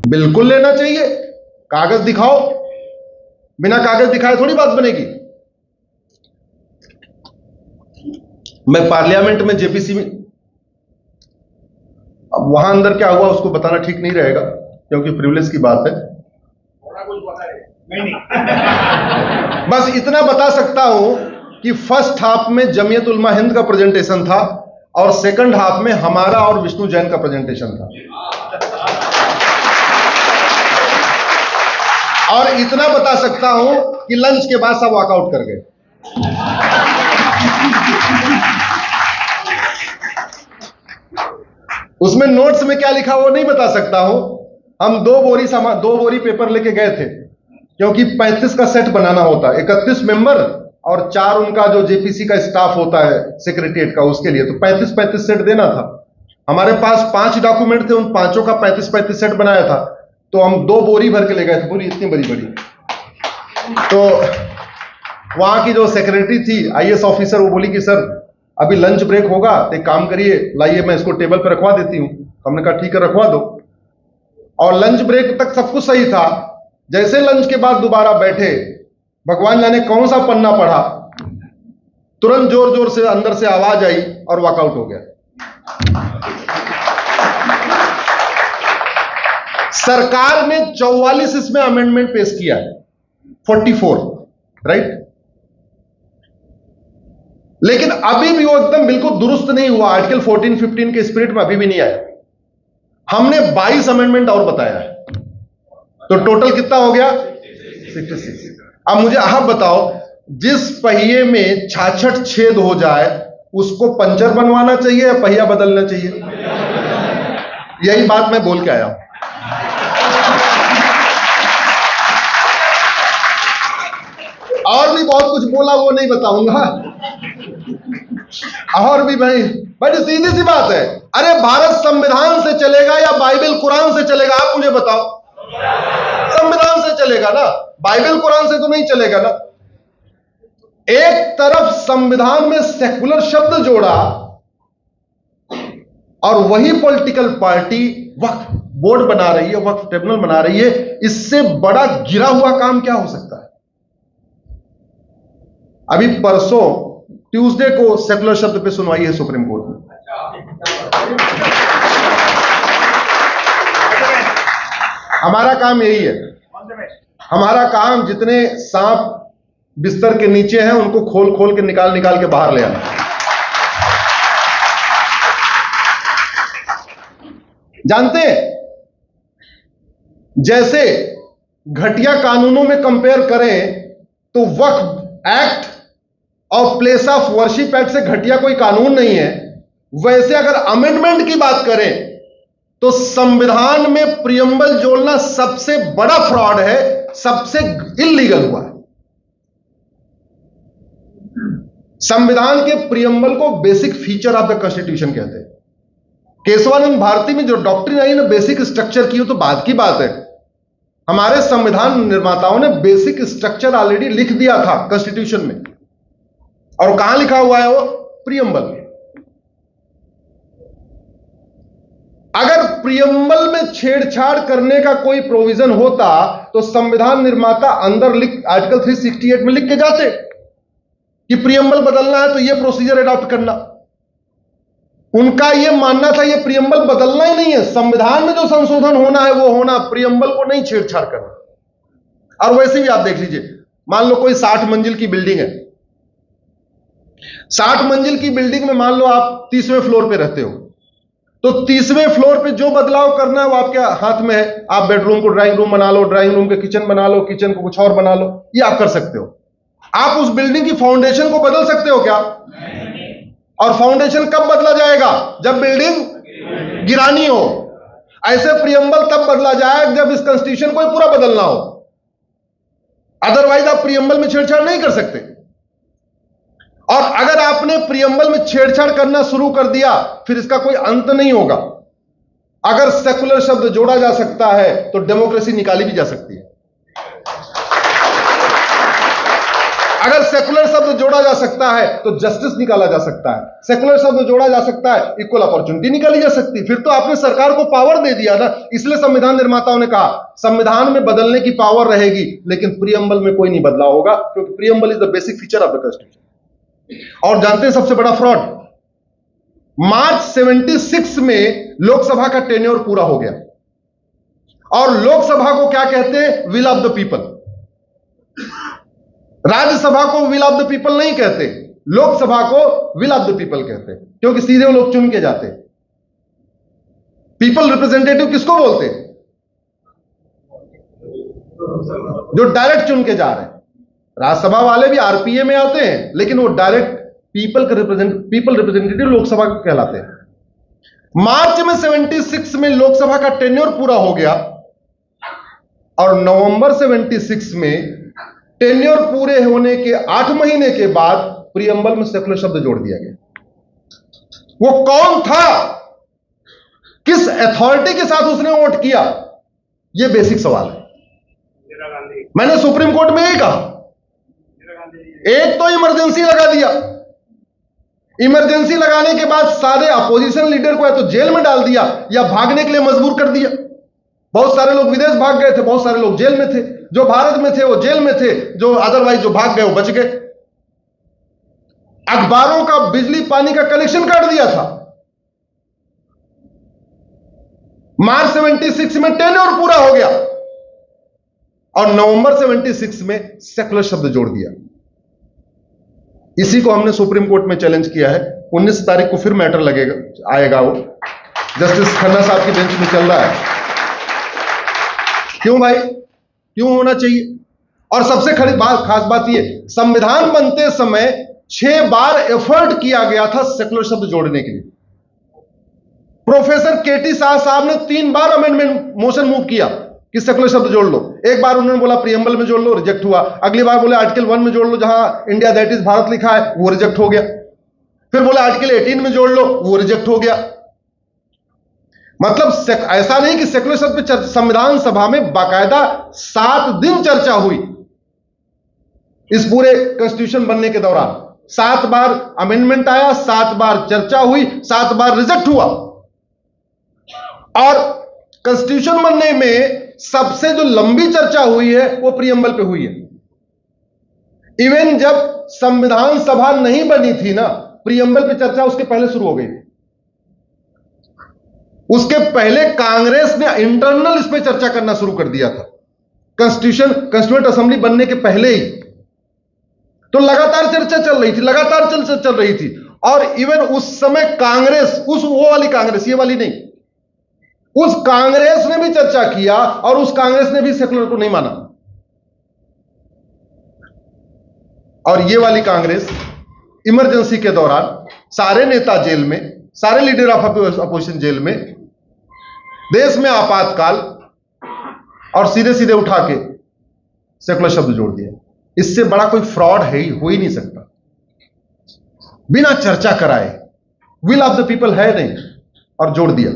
बिल्कुल लेना चाहिए, कागज दिखाओ, बिना कागज दिखाए थोड़ी बात बनेगी। मैं पार्लियामेंट में जेपीसी में, अब वहां अंदर क्या हुआ उसको बताना ठीक नहीं रहेगा क्योंकि प्रिविलेज की बात है। बस इतना बता सकता हूं कि फर्स्ट हाफ में जमीयत उलमा हिंद का प्रेजेंटेशन था और सेकंड हाफ में हमारा और विष्णु जैन का प्रेजेंटेशन था। और इतना बता सकता हूं कि लंच के बाद सब वॉकआउट कर गए। उसमें नोट्स में क्या लिखा वो नहीं बता सकता हूं। हम दो बोरी पेपर लेके गए थे क्योंकि 35 का सेट बनाना होता है, 31 मेंबर और 4 उनका जो जेपीसी का स्टाफ होता है सेक्रेटरिएट का, उसके लिए तो 35 सेट देना था। हमारे पास 5 डॉक्यूमेंट थे, उन पांचों का 35 सेट बनाया था, तो हम 2 बोरी भर के ले गए थे, बोरी इतनी बड़ी बड़ी। तो वहां की जो सेक्रेटरी थी आईएएस ऑफिसर, वो बोली कि सर अभी लंच ब्रेक होगा, एक काम करिए, लाइए मैं इसको टेबल पर रखवा देती हूं। हमने कहा ठीक है रखवा दो। और लंच ब्रेक तक सब कुछ सही था। जैसे लंच के बाद दोबारा बैठे, भगवान जाने कौन सा पन्ना पढ़ा, तुरंत जोर जोर से अंदर से आवाज आई और वॉकआउट हो गया। सरकार ने 44 इसमें अमेंडमेंट पेश किया है, 44, राइट। लेकिन अभी भी वो एकदम बिल्कुल दुरुस्त नहीं हुआ, आर्टिकल 14-15 के स्पिरिट में अभी भी नहीं आया। हमने 22 अमेंडमेंट और बताया है, तो टोटल कितना हो गया? 66। अब मुझे आप बताओ, जिस पहिए में 66 छेद हो जाए उसको पंचर बनवाना चाहिए या पहिया बदलना चाहिए? यही बात मैं बोल के आया हूं। और भी बहुत कुछ बोला, वो नहीं बताऊंगा। और भी भाई बड़ी सीधी सी बात है। अरे भारत संविधान से चलेगा या बाइबल कुरान से चलेगा? आप मुझे बताओ। संविधान से चलेगा ना, बाइबल कुरान से तो नहीं चलेगा ना। एक तरफ संविधान में सेकुलर शब्द जोड़ा और वही पॉलिटिकल पार्टी वक्फ बोर्ड बना रही है, वक्फ ट्रिब्यूनल बना रही है। इससे बड़ा गिरा हुआ काम क्या हो सकता है? अभी परसों ट्यूसडे को सेकुलर शब्द पे सुनवाई है सुप्रीम कोर्ट में। हमारा काम यही है, हमारा काम जितने सांप बिस्तर के नीचे हैं उनको खोल खोल के निकाल के बाहर ले आना। जानते हैं, जैसे घटिया कानूनों में कंपेयर करें तो वक्फ एक्ट और प्लेस ऑफ वर्शिप एक्ट से घटिया कोई कानून नहीं है, वैसे अगर अमेंडमेंट की बात करें तो संविधान में प्रियम्बल जोड़ना सबसे बड़ा फ्रॉड है, सबसे इल्लीगल हुआ है। संविधान के प्रियम्बल को basic feature of the constitution कहते हैं। केशवानंद भारती में जो डॉक्ट्रिन आई ना, बेसिक स्ट्रक्चर की, हो तो बात की बात है। हमारे संविधान निर्माताओं ने बेसिक स्ट्रक्चर ऑलरेडी लिख दिया था कॉन्स्टिट्यूशन में, और कहां लिखा हुआ है वो? प्रियम्बल में। अगर प्रियम्बल में छेड़छाड़ करने का कोई प्रोविजन होता तो संविधान निर्माता अंदर आर्टिकल 368 में लिख के जाते कि प्रियम्बल बदलना है तो ये प्रोसीजर अडॉप्ट करना। उनका ये मानना था ये प्रियम्बल बदलना ही नहीं है, संविधान में जो संशोधन होना है वो होना, प्रियम्बल को नहीं छेड़छाड़ करना। और वैसे भी आप देख लीजिए, मान लो कोई 60 मंजिल की बिल्डिंग है, 60 मंजिल की बिल्डिंग में मान लो आप 30वें फ्लोर पे रहते हो, तो 30वें फ्लोर पे जो बदलाव करना है वो आपके हाथ में है। आप बेडरूम को ड्राइंग रूम बना लो, ड्राइंग रूम के किचन बना लो, किचन को कुछ और बना लो, ये आप कर सकते हो। आप उस बिल्डिंग की फाउंडेशन को बदल सकते हो क्या? और फाउंडेशन कब बदला जाएगा? जब बिल्डिंग गिरानी हो। ऐसे प्रियम्बल तब बदला जाए जब इस कॉन्स्टिट्यूशन को पूरा बदलना हो, अदरवाइज आप प्रियम्बल में छेड़छाड़ नहीं कर सकते। और अगर आपने प्रियम्बल में छेड़छाड़ करना शुरू कर दिया फिर इसका कोई अंत नहीं होगा। अगर सेकुलर शब्द जोड़ा जा सकता है तो डेमोक्रेसी निकाली भी जा सकती है। अगर सेकुलर शब्द जोड़ा जा सकता है तो जस्टिस निकाला जा सकता है, सेकुलर शब्द जोड़ा जा सकता है इक्वल अपॉर्चुनिटी निकाली जा सकती है। फिर तो आपने सरकार को पावर दे दिया ना। इसलिए संविधान निर्माताओं ने कहा संविधान में बदलने की पावर रहेगी, लेकिन प्रीएम्बल में कोई नहीं बदलाव होगा, क्योंकि preamble is the basic feature of the constitution. और जानते हैं सबसे बड़ा फ्रॉड, मार्च 76 में लोकसभा का टेन्योर पूरा हो गया, और लोकसभा को क्या कहते हैं? Will of the people. Rajya Sabha को विल ऑफ द पीपल नहीं कहते, लोकसभा को विल ऑफ द पीपल कहते हैं, क्योंकि सीधे वो लोग चुन के जाते हैं। पीपल रिप्रेजेंटेटिव किसको बोलते हैं? जो डायरेक्ट चुन के जा रहे हैं। राज्यसभा वाले भी आरपीए में आते हैं, लेकिन वो डायरेक्ट पीपल रिप्रेजेंटेटिव लोकसभा को कहलाते हैं। मार्च में 76 में लोकसभा का टेन्योर पूरा हो गया, और नवंबर 76 में टेन्योर पूरे होने के 8 महीने के बाद प्रीएम्बल में सेकुलर शब्द जोड़ दिया गया। वो कौन था? किस अथॉरिटी के साथ उसने वोट किया? ये बेसिक सवाल है। मैंने सुप्रीम कोर्ट में यही कहा, एक तो इमरजेंसी लगा दिया, इमरजेंसी लगाने के बाद सारे अपोजिशन लीडर को या तो जेल में डाल दिया या भागने के लिए मजबूर कर दिया। बहुत सारे लोग विदेश भाग गए थे, बहुत सारे लोग जेल में थे। जो भारत में थे वो जेल में थे, जो अदरवाइज जो भाग गए वो बच गए। अखबारों का बिजली पानी का कनेक्शन काट दिया था। मार्च 76 में टेन्योर पूरा हो गया, और नवंबर 76 में सेकुलर शब्द जोड़ दिया। इसी को हमने सुप्रीम कोर्ट में चैलेंज किया है। 19 तारीख को फिर मैटर लगेगा, आएगा वो, जस्टिस खन्ना साहब की बेंच में चल रहा है। क्यों भाई, क्यों होना चाहिए? और सबसे खास बात यह, संविधान बनते समय 6 बार एफर्ट किया गया था सेकुलर शब्द जोड़ने के लिए। प्रोफेसर केटी शाह साहब ने 3 बार अमेंडमेंट मोशन मूव किया कि सेकुलर शब्द जोड़ लो। एक बार उन्होंने बोला प्रीएम्बल में जोड़ लो, रिजेक्ट हुआ। अगली बार बोले आर्टिकल 1 में जोड़ लो, जहां इंडिया दैट इज भारत लिखा है, वो रिजेक्ट हो गया। फिर बोला आर्टिकल 18 में जोड़ लो, वो रिजेक्ट हो गया। मतलब ऐसा नहीं कि सेकुलर शब्द पे संविधान सभा में बाकायदा 7 दिन चर्चा हुई। इस पूरे कॉन्स्टिट्यूशन बनने के दौरान 7 बार अमेंडमेंट आया, 7 बार चर्चा हुई, 7 बार रिजेक्ट हुआ। और कॉन्स्टिट्यूशन बनने में सबसे जो लंबी चर्चा हुई है वो प्रीएम्बल पे हुई है। इवन जब संविधान सभा नहीं बनी थी ना, प्रीएम्बल पे चर्चा उसके पहले शुरू हो गई थी। उसके पहले कांग्रेस ने इंटरनल इस पे चर्चा करना शुरू कर दिया था, कॉन्स्टिट्यूएंट असेंबली बनने के पहले ही। तो लगातार चर्चा चल रही थी, लगातार चल रही थी। और इवन उस समय कांग्रेस, वो वाली कांग्रेस, ये वाली नहीं, उस कांग्रेस ने भी चर्चा किया, और उस कांग्रेस ने भी सेकुलर को नहीं माना। और ये वाली कांग्रेस इमरजेंसी के दौरान सारे नेता जेल में, सारे लीडर ऑफ अपोजिशन जेल में, देश में आपातकाल, और सीधे सीधे उठा के सेकुलर शब्द जोड़ दिया। इससे बड़ा कोई फ्रॉड है ही, हो ही नहीं सकता। बिना चर्चा कराए, विल ऑफ द पीपल है नहीं, और जोड़ दिया।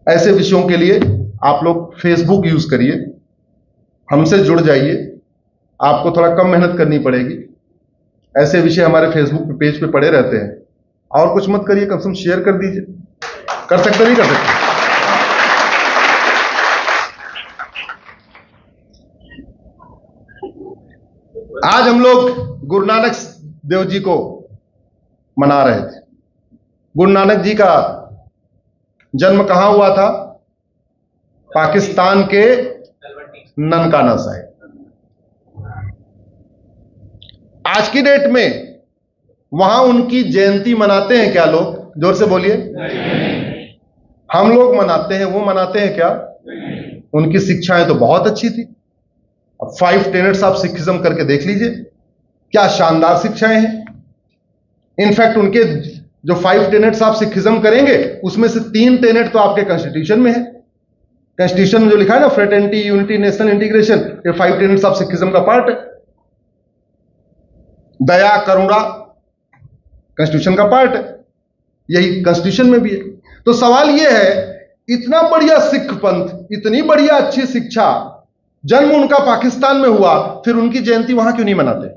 ऐसे विषयों के लिए आप लोग फेसबुक यूज करिए, हमसे जुड़ जाइए, आपको थोड़ा कम मेहनत करनी पड़ेगी। ऐसे विषय हमारे फेसबुक पेज पे पड़े रहते हैं। और कुछ मत करिए, कम से कम शेयर कर दीजिए। कर सकते नहीं कर सकते? आज हम लोग गुरु नानक देव जी को मना रहे थे। गुरु नानक जी का जन्म कहां हुआ था? पाकिस्तान के ननकाना साहिब। आज की डेट में वहां उनकी जयंती मनाते हैं क्या लोग? जोर से बोलिए। हम लोग मनाते हैं, वो मनाते हैं क्या? उनकी शिक्षाएं तो बहुत अच्छी थी। अब 5 टेनेट्स ऑफ सिखिज्म करके देख लीजिए, क्या शानदार शिक्षाएं हैं। इनफैक्ट उनके जो 5 टेनेट्स ऑफ सिखिज्म करेंगे, उसमें से 3 टेनेट तो आपके कॉन्स्टिट्यूशन में है। कॉन्स्टिट्यूशन में जो लिखा है ना, फ्रेटर्निटी, यूनिटी, नेशनल इंटीग्रेशन, ये 5 टेनेट्स ऑफ सिखिज्म का पार्ट है। दया, करुणा कॉन्स्टिट्यूशन का पार्ट है, यही कॉन्स्टिट्यूशन में भी है। तो सवाल यह है, इतना बढ़िया सिख पंथ, इतनी बढ़िया अच्छी शिक्षा जन्म उनका पाकिस्तान में हुआ, फिर उनकी जयंती वहां क्यों नहीं मनाते?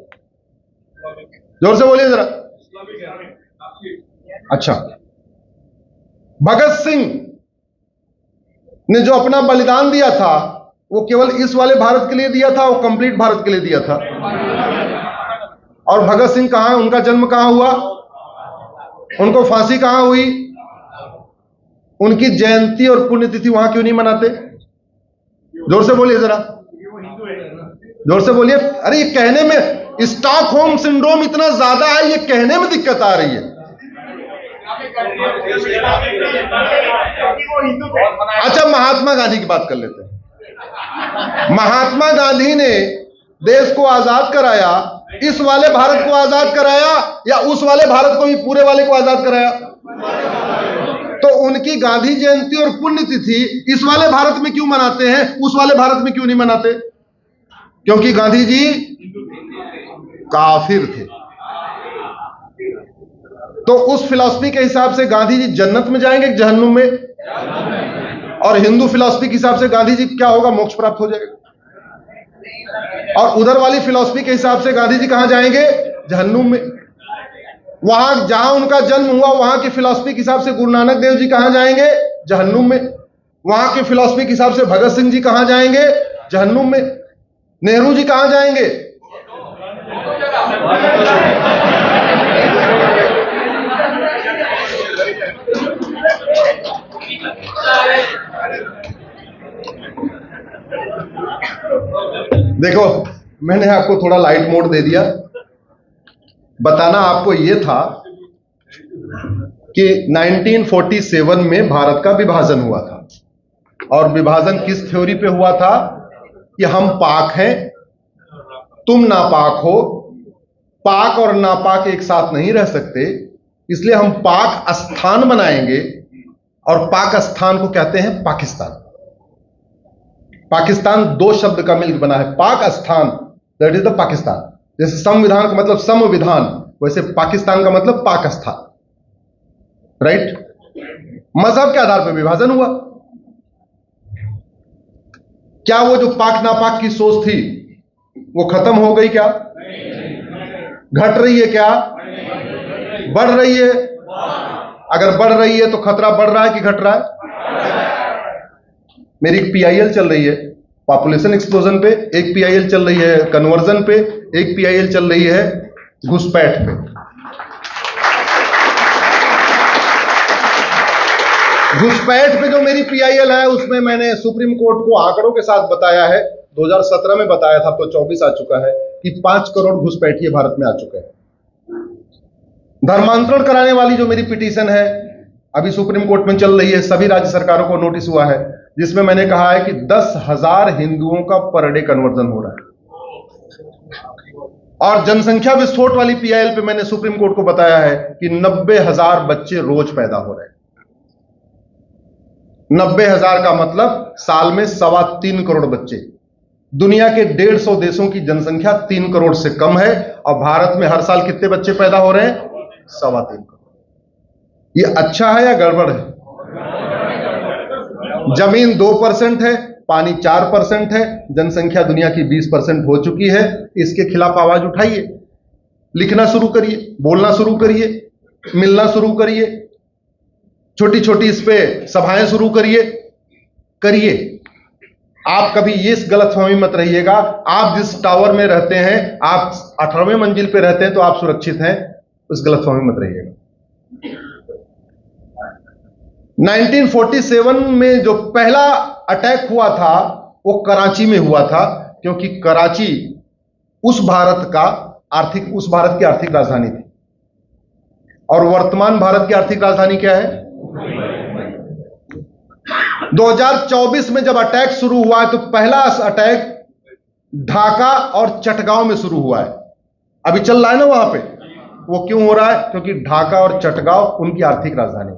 जोर से बोलिए जरा। अच्छा, भगत सिंह ने जो अपना बलिदान दिया था वो केवल इस वाले भारत के लिए दिया था, वो कंप्लीट भारत के लिए दिया था। और भगत सिंह कहां, उनका जन्म कहां हुआ, उनको फांसी कहां हुई, उनकी जयंती और पुण्यतिथि वहां क्यों नहीं मनाते? जोर से बोलिए जरा, जोर से बोलिए। अरे ये कहने में स्टॉकहोम सिंड्रोम इतना ज्यादा है, ये कहने में दिक्कत आ रही है। अच्छा, महात्मा गांधी की बात कर लेते हैं। महात्मा गांधी ने देश को आजाद कराया, इस वाले भारत को आजाद कराया या उस वाले भारत को भी पूरे वाले को आजाद कराया? तो उनकी गांधी जयंती और पुण्यतिथि इस वाले भारत में क्यों मनाते हैं, उस वाले भारत में क्यों नहीं मनाते? क्योंकि गांधी जी काफिर थे। तो उस फिलॉसफी के हिसाब से गांधी जी जन्नत में जाएंगे कि जहन्नुम में? और हिंदू फिलॉसफी के हिसाब से गांधी जी क्या होगा, मोक्ष प्राप्त हो जाएगा। और उधर वाली फिलॉसफी के हिसाब से गांधी जी कहां जाएंगे, जहन्नुम में। वहां जहां उनका जन्म हुआ वहां की फिलॉसफी के हिसाब से गुरु नानक देव जी कहां जाएंगे, जहन्नुम में। वहां की फिलॉसफी के हिसाब से भगत सिंह जी कहां जाएंगे, जहन्नुम में। नेहरू जी कहां जाएंगे? देखो, मैंने आपको थोड़ा लाइट मोड दे दिया। बताना आपको यह था कि 1947 में भारत का विभाजन हुआ था, और विभाजन किस थ्योरी पे हुआ था कि हम पाक हैं, तुम नापाक हो, पाक और नापाक एक साथ नहीं रह सकते, इसलिए हम पाक स्थान बनाएंगे, और पाक स्थान को कहते हैं पाकिस्तान। पाकिस्तान दो शब्द का मिलकर बना है, पाक स्थान, दैट इज द पाकिस्तान। जैसे संविधान का मतलब संविधान, वैसे पाकिस्तान का मतलब पाक स्थान, राइट? मजहब के आधार पर विभाजन हुआ। क्या वो जो पाक नापाक की सोच थी वो खत्म हो गई क्या? घट रही है क्या? बढ़ रही है? अगर बढ़ रही है तो खतरा बढ़ रहा है कि घट रहा है? मेरी एक पीआईएल चल रही है पॉपुलेशन एक्सप्लोजन पे, एक पीआईएल चल रही है कन्वर्जन पे, एक पीआईएल चल रही है घुसपैठ पे। घुसपैठ पे जो मेरी पीआईएल है उसमें मैंने सुप्रीम कोर्ट को आंकड़ों के साथ बताया है, 2017 में बताया था, तो 24 आ चुका है कि 5 करोड़ घुसपैठिए भारत में आ चुके हैं। धर्मांतरण कराने वाली जो मेरी पिटीशन है अभी सुप्रीम कोर्ट में चल रही है, सभी राज्य सरकारों को नोटिस हुआ है, जिसमें मैंने कहा है कि 10,000 हिंदुओं का पर डे कन्वर्जन हो रहा है। और जनसंख्या विस्फोट वाली पीआईएल पे मैंने सुप्रीम कोर्ट को बताया है कि 90,000 बच्चे रोज पैदा हो रहे हैं। 90,000 का मतलब साल में 3.25 करोड़ बच्चे। दुनिया के 150 देशों की जनसंख्या 3 करोड़ से कम है, और भारत में हर साल कितने बच्चे पैदा हो रहे हैं? 3.25 करोड़। ये अच्छा है या गड़बड़ है? जमीन 2% है, पानी 4% है, जनसंख्या दुनिया की 20% हो चुकी है। इसके खिलाफ आवाज उठाइए, लिखना शुरू करिए, बोलना शुरू करिए, मिलना शुरू करिए, छोटी छोटी इस पे सभाएं शुरू करिए। आप कभी ये गलतफहमी मत रहिएगा, आप जिस टावर में रहते हैं, आप 18वें मंजिल पे रहते हैं तो आप सुरक्षित हैं, उस गलतफहमी मत रहिएगा। 1947 में जो पहला अटैक हुआ था वो कराची में हुआ था, क्योंकि कराची उस भारत की आर्थिक राजधानी थी। और वर्तमान भारत की आर्थिक राजधानी क्या है? 2024 में जब अटैक शुरू हुआ है तो पहला अटैक ढाका और चटगांव में शुरू हुआ है। अभी चल रहा है ना वहां पे। वो क्यों हो रहा है? क्योंकि ढाका और चटगांव उनकी आर्थिक राजधानी।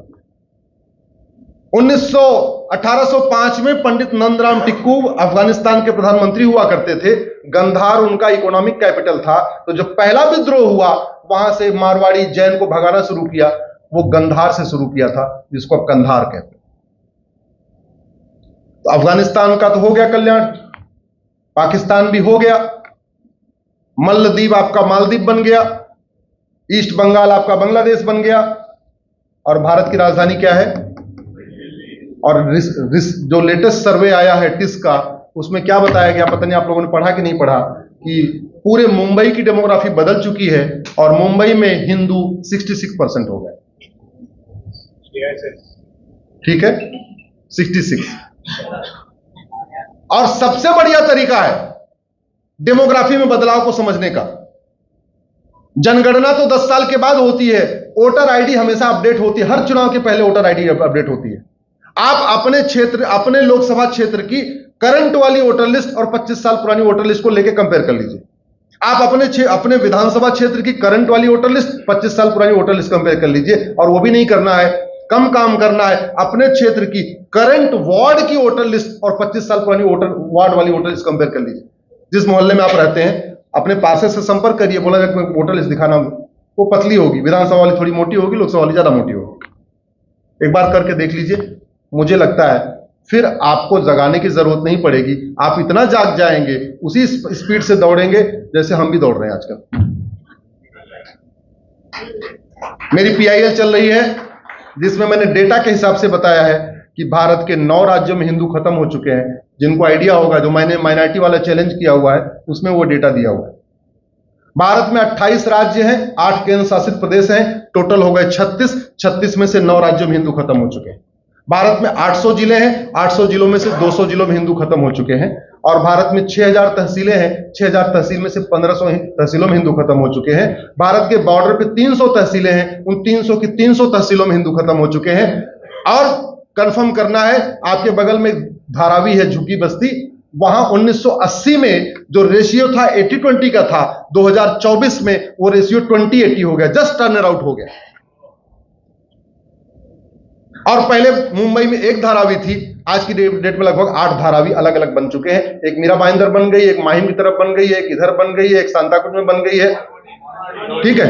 1805 में पंडित नंदराम टिक्कू अफगानिस्तान के प्रधानमंत्री हुआ करते थे। गंधार उनका इकोनॉमिक कैपिटल था। तो जब पहला विद्रोह हुआ वहां से मारवाड़ी जैन को भगाना शुरू किया, वो गंधार से शुरू किया था, जिसको अब कंधार कहते हैं। तो अफगानिस्तान का तो हो गया कल्याण। पाकिस्तान भी हो गया, मलद्वीप आपका मालदीव बन गया, ईस्ट बंगाल आपका बांग्लादेश बन गया, और भारत की राजधानी क्या है? और जो लेटेस्ट सर्वे आया है टिस का, उसमें क्या बताया गया, पता नहीं आप लोगों ने पढ़ा कि नहीं पढ़ा, कि पूरे मुंबई की डेमोग्राफी बदल चुकी है और मुंबई में हिंदू 66% हो गए। ठीक है, 66। और सबसे बढ़िया तरीका है डेमोग्राफी में बदलाव को समझने का, जनगणना तो 10 साल के बाद होती है, वोटर आईडी हमेशा अपडेट होती है, हर चुनाव के पहले वोटर आईडी अपडेट होती है। आप अपने क्षेत्र, अपने लोकसभा क्षेत्र की करंट वाली वोटर लिस्ट और 25 साल पुरानी वोटर लिस्ट को लेकर कंपेयर कर लीजिए। आप अपने विधानसभा क्षेत्र की करंट वाली वोटर लिस्ट 25 साल पुरानी वोटर लिस्ट कंपेयर कर लीजिए, और वो भी नहीं करना है, कम काम करना है, अपने क्षेत्र की करंट वार्ड की वोटर लिस्ट और 25 साल पुरानी वार्ड वाली वोटर लिस्ट कंपेयर कर लीजिए। जिस मोहल्ले में आप रहते हैं अपने पार्षद से संपर्क करिए, बोला जाए वोटर लिस्ट दिखाना, वो पतली होगी, विधानसभा वाली थोड़ी मोटी होगी, लोकसभा वाली ज्यादा मोटी होगी। एक बार करके देख लीजिए, मुझे लगता है फिर आपको जगाने की जरूरत नहीं पड़ेगी, आप इतना जाग जाएंगे, उसी स्पीड से दौड़ेंगे जैसे हम भी दौड़ रहे हैं आजकल। मेरी PIL चल रही है, जिसमें मैंने डेटा के हिसाब से बताया है कि भारत के 9 राज्यों में हिंदू खत्म हो चुके हैं। जिनको आइडिया होगा, जो मैंने माइनॉरिटी वाला चैलेंज किया हुआ है उसमें वो डेटा दिया हुआ है। भारत में 28 राज्य हैं, 8 केंद्र शासित प्रदेश हैं, टोटल हो गए 36 में से 9 राज्यों में हिंदू खत्म हो चुके हैं। भारत में 800 जिले हैं, 800 जिलों में से 200 जिलों में हिंदू खत्म हो चुके हैं। और भारत में 6000 तहसीलें हैं, 6000 तहसील में से 1500 तहसीलों में हिंदू खत्म हो चुके हैं। भारत के बॉर्डर पे 300 तहसीलें हैं, उन 300 की 300 तहसीलों में हिंदू खत्म हो चुके हैं। और कंफर्म करना है, आपके बगल में धारावी है झुग्गी बस्ती, वहां 1980 में जो रेशियो था 80-20 का था, 2024 में वो रेशियो 20-80 हो गया, जस्ट टर्न आउट हो गया। और पहले मुंबई में एक धारावी थी, आज की डेट में लगभग 8 धारावी अलग अलग बन चुके हैं। एक मीरा भाईंदर बन गई, एक माहिम की तरफ बन गई है, एक इधर बन गई है, एक सांताकुंज में बन गई है। ठीक है,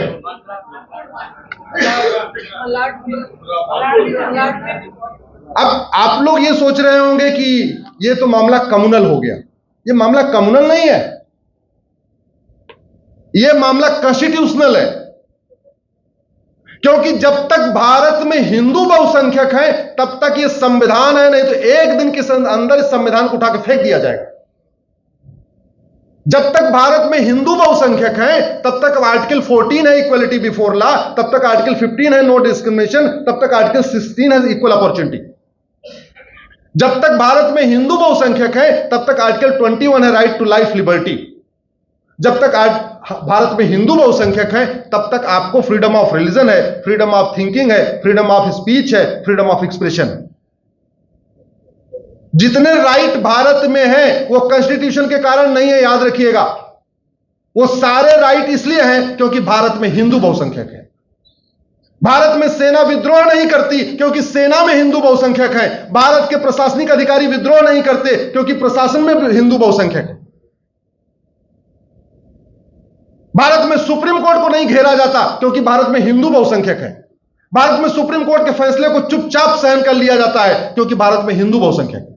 अब आप लोग ये सोच रहे होंगे कि ये तो मामला कम्युनल हो गया। ये मामला कम्युनल नहीं है, ये मामला कॉन्स्टिट्यूशनल है। क्योंकि जब तक भारत में हिंदू बहुसंख्यक है तब तक ये संविधान है, नहीं तो एक दिन के अंदर इस संविधान को उठा के फेंक दिया जाएगा। जब तक भारत में हिंदू बहुसंख्यक है तब तक आर्टिकल 14 है इक्वलिटी बिफोर लॉ, तब तक आर्टिकल 15 है नो डिस्क्रिमिनेशन, तब तक आर्टिकल 16 है इक्वल अपॉर्चुनिटी। जब तक भारत में हिंदू बहुसंख्यक है तब तक आर्टिकल 21 है राइट टू लाइफ लिबर्टी। जब तक भारत में हिंदू बहुसंख्यक है तब तक आपको फ्रीडम ऑफ रिलीजन है, फ्रीडम ऑफ थिंकिंग है, फ्रीडम ऑफ स्पीच है, फ्रीडम ऑफ एक्सप्रेशन। जितने राइट भारत में है वो कॉन्स्टिट्यूशन के कारण नहीं है, याद रखिएगा। वो सारे राइट इसलिए हैं क्योंकि भारत में हिंदू बहुसंख्यक है। भारत में सेना विद्रोह नहीं करती क्योंकि सेना में हिंदू बहुसंख्यक है। भारत के प्रशासनिक अधिकारी विद्रोह नहीं करते क्योंकि प्रशासन में हिंदू बहुसंख्यक है। भारत में सुप्रीम कोर्ट को नहीं घेरा जाता क्योंकि भारत में हिंदू बहुसंख्यक है। भारत में सुप्रीम कोर्ट के फैसले को चुपचाप सहन कर लिया जाता है क्योंकि भारत में हिंदू बहुसंख्यक है।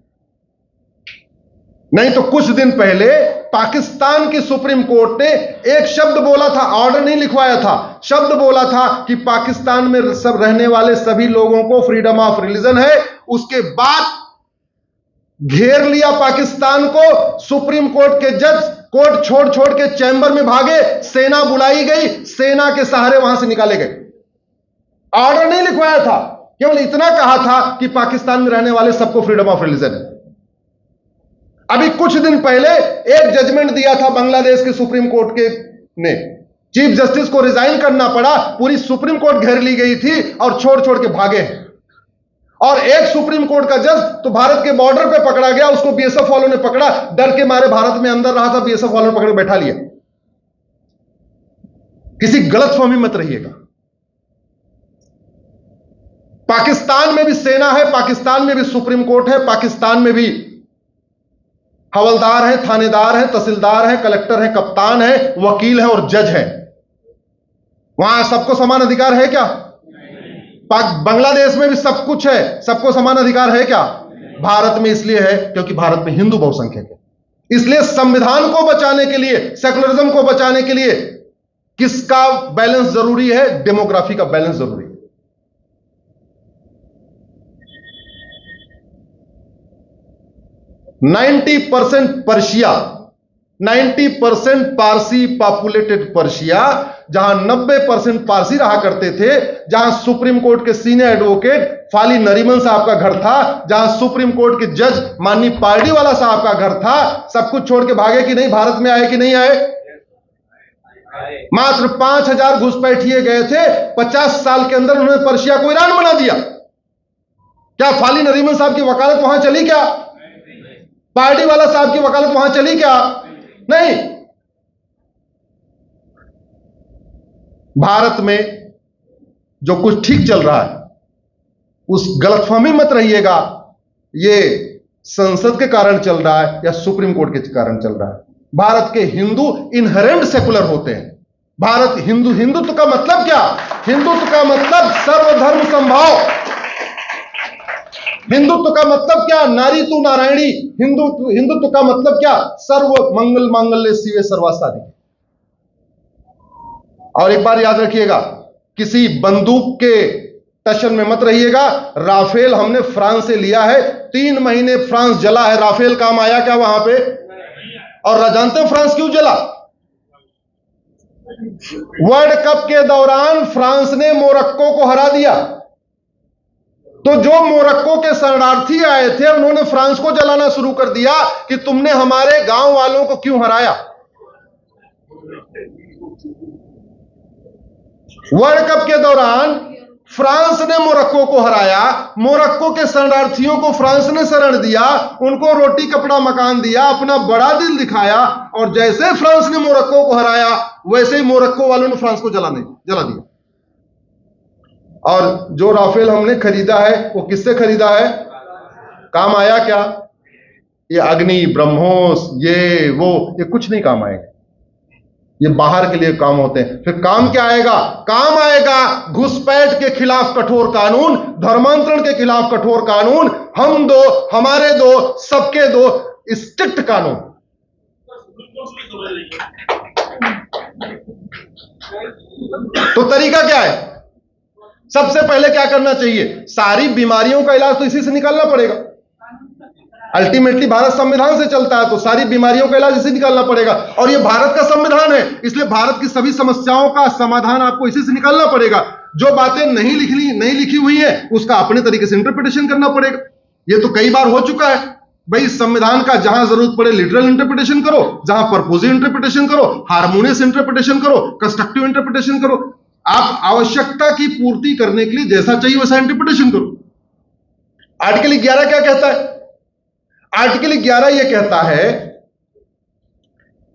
नहीं तो कुछ दिन पहले पाकिस्तान की सुप्रीम कोर्ट ने एक शब्द बोला था, ऑर्डर नहीं लिखवाया था, शब्द बोला था कि पाकिस्तान में सब रहने वाले सभी लोगों को फ्रीडम ऑफ रिलीजन है। उसके बाद घेर लिया पाकिस्तान को। सुप्रीम कोर्ट के जज कोर्ट छोड़ छोड़ के चैंबर में भागे, सेना बुलाई गई, सेना के सहारे वहां से निकाले गए। ऑर्डर नहीं लिखवाया था, केवल इतना कहा था कि पाकिस्तान में रहने वाले सबको फ्रीडम ऑफ रिलीजन है। अभी कुछ दिन पहले एक जजमेंट दिया था बांग्लादेश के सुप्रीम कोर्ट के ने, चीफ जस्टिस को रिजाइन करना पड़ा, पूरी सुप्रीम कोर्ट घेर ली गई थी और छोड़ छोड़ के भागे। और एक सुप्रीम कोर्ट का जज तो भारत के बॉर्डर पे पकड़ा गया, उसको बीएसएफ वालों ने पकड़ा, डर के मारे भारत में अंदर रहा था, बीएसएफ वालों ने पकड़ के बैठा लिया। किसी गलतफहमी मत रहिएगा। पाकिस्तान में भी सेना है, पाकिस्तान में भी सुप्रीम कोर्ट है, पाकिस्तान में भी हवलदार है, थानेदार है, तहसीलदार है, कलेक्टर है, कप्तान है, वकील है और जज है। वहां सबको समान अधिकार है क्या? बांग्लादेश में भी सब कुछ है, सबको समान अधिकार है क्या? भारत में इसलिए है क्योंकि भारत में हिंदू बहुसंख्यक है। इसलिए संविधान को बचाने के लिए, सेकुलरिज्म को बचाने के लिए किसका बैलेंस जरूरी है? डेमोग्राफी का बैलेंस जरूरी है। पर्शिया, 90% पारसी पॉपुलेटेड पर्शिया, जहां 90% पारसी रहा करते थे, जहां सुप्रीम कोर्ट के सीनियर एडवोकेट फाली नरीमन साहब का घर था, जहां सुप्रीम कोर्ट के जज माननीय पार्डीवाला साहब का घर था, सब कुछ छोड़ के भागे कि नहीं? भारत में आए कि नहीं आए? मात्र 5000 घुसपैठिए गए थे, 50 साल के अंदर उन्होंने पर्शिया को ईरान बना दिया। क्या फाली नरीमन साहब की वकालत वहां चली? क्या पार्डीवाला साहब की वकालत वहां चली? क्या नहीं। भारत में जो कुछ ठीक चल रहा है, उस गलतफहमी मत रहिएगा ये संसद के कारण चल रहा है या सुप्रीम कोर्ट के कारण चल रहा है। भारत के हिंदू इनहेरेंट सेकुलर होते हैं। भारत हिंदुत्व का मतलब क्या? हिंदुत्व का मतलब सर्वधर्म समभाव। हिंदुत्व का मतलब क्या? नारी तू नारायणी। हिंदुत्व का मतलब क्या? सर्व मंगल मांगल्य शिवे सर्वासाधिके। और एक बार याद रखिएगा, किसी बंदूक के टशन में मत रहिएगा। राफेल हमने फ्रांस से लिया है, 3 महीने फ्रांस जला है, राफेल काम आया क्या वहां पे? और जानते हैं फ्रांस क्यों जला? वर्ल्ड कप के दौरान फ्रांस ने मोरक्को को हरा दिया, तो जो मोरक्को के शरणार्थी आए थे उन्होंने फ्रांस को जलाना शुरू कर दिया कि तुमने हमारे गांव वालों को क्यों हराया। वर्ल्ड कप के दौरान फ्रांस ने मोरक्को को हराया, मोरक्को के शरणार्थियों को फ्रांस ने शरण दिया, उनको रोटी कपड़ा मकान दिया, अपना बड़ा दिल दिखाया, और जैसे फ्रांस ने मोरक्को को हराया वैसे ही मोरक्को वालों ने फ्रांस को जला दिया। और जो राफेल हमने खरीदा है वो किससे खरीदा है? काम आया क्या? ये अग्नि, ब्रह्मोस, ये कुछ नहीं काम आएगा। ये बाहर के लिए काम होते हैं। फिर काम क्या आएगा? काम आएगा घुसपैठ के खिलाफ कठोर कानून, धर्मांतरण के खिलाफ कठोर कानून, हम दो हमारे दो सबके दो, स्ट्रिक्ट कानून। तो तरीका क्या है? सबसे पहले क्या करना चाहिए? सारी बीमारियों का इलाज तो इसी से निकालना पड़ेगा। अल्टीमेटली भारत संविधान से चलता है, तो सारी बीमारियों का इलाज इसे निकालना पड़ेगा। और ये भारत का संविधान है, इसलिए भारत की सभी समस्याओं का समाधान आपको इसी से निकालना पड़ेगा। जो बातें नहीं लिखी हुई है उसका अपने तरीके से इंटरप्रिटेशन करना पड़ेगा। ये तो कई बार हो चुका है भाई। संविधान का जहां जरूरत पड़े लिटरल इंटरप्रिटेशन करो, जहां पर्पोजिव इंटरप्रिटेशन करो, हार्मोनियस इंटरप्रिटेशन करो, कंस्ट्रक्टिव इंटरप्रिटेशन करो। आप आवश्यकता की पूर्ति करने के लिए जैसा चाहिए वैसा इंटरप्रिटेशन करो। आर्टिकल 11 क्या कहता है? आर्टिकल 11 यह कहता है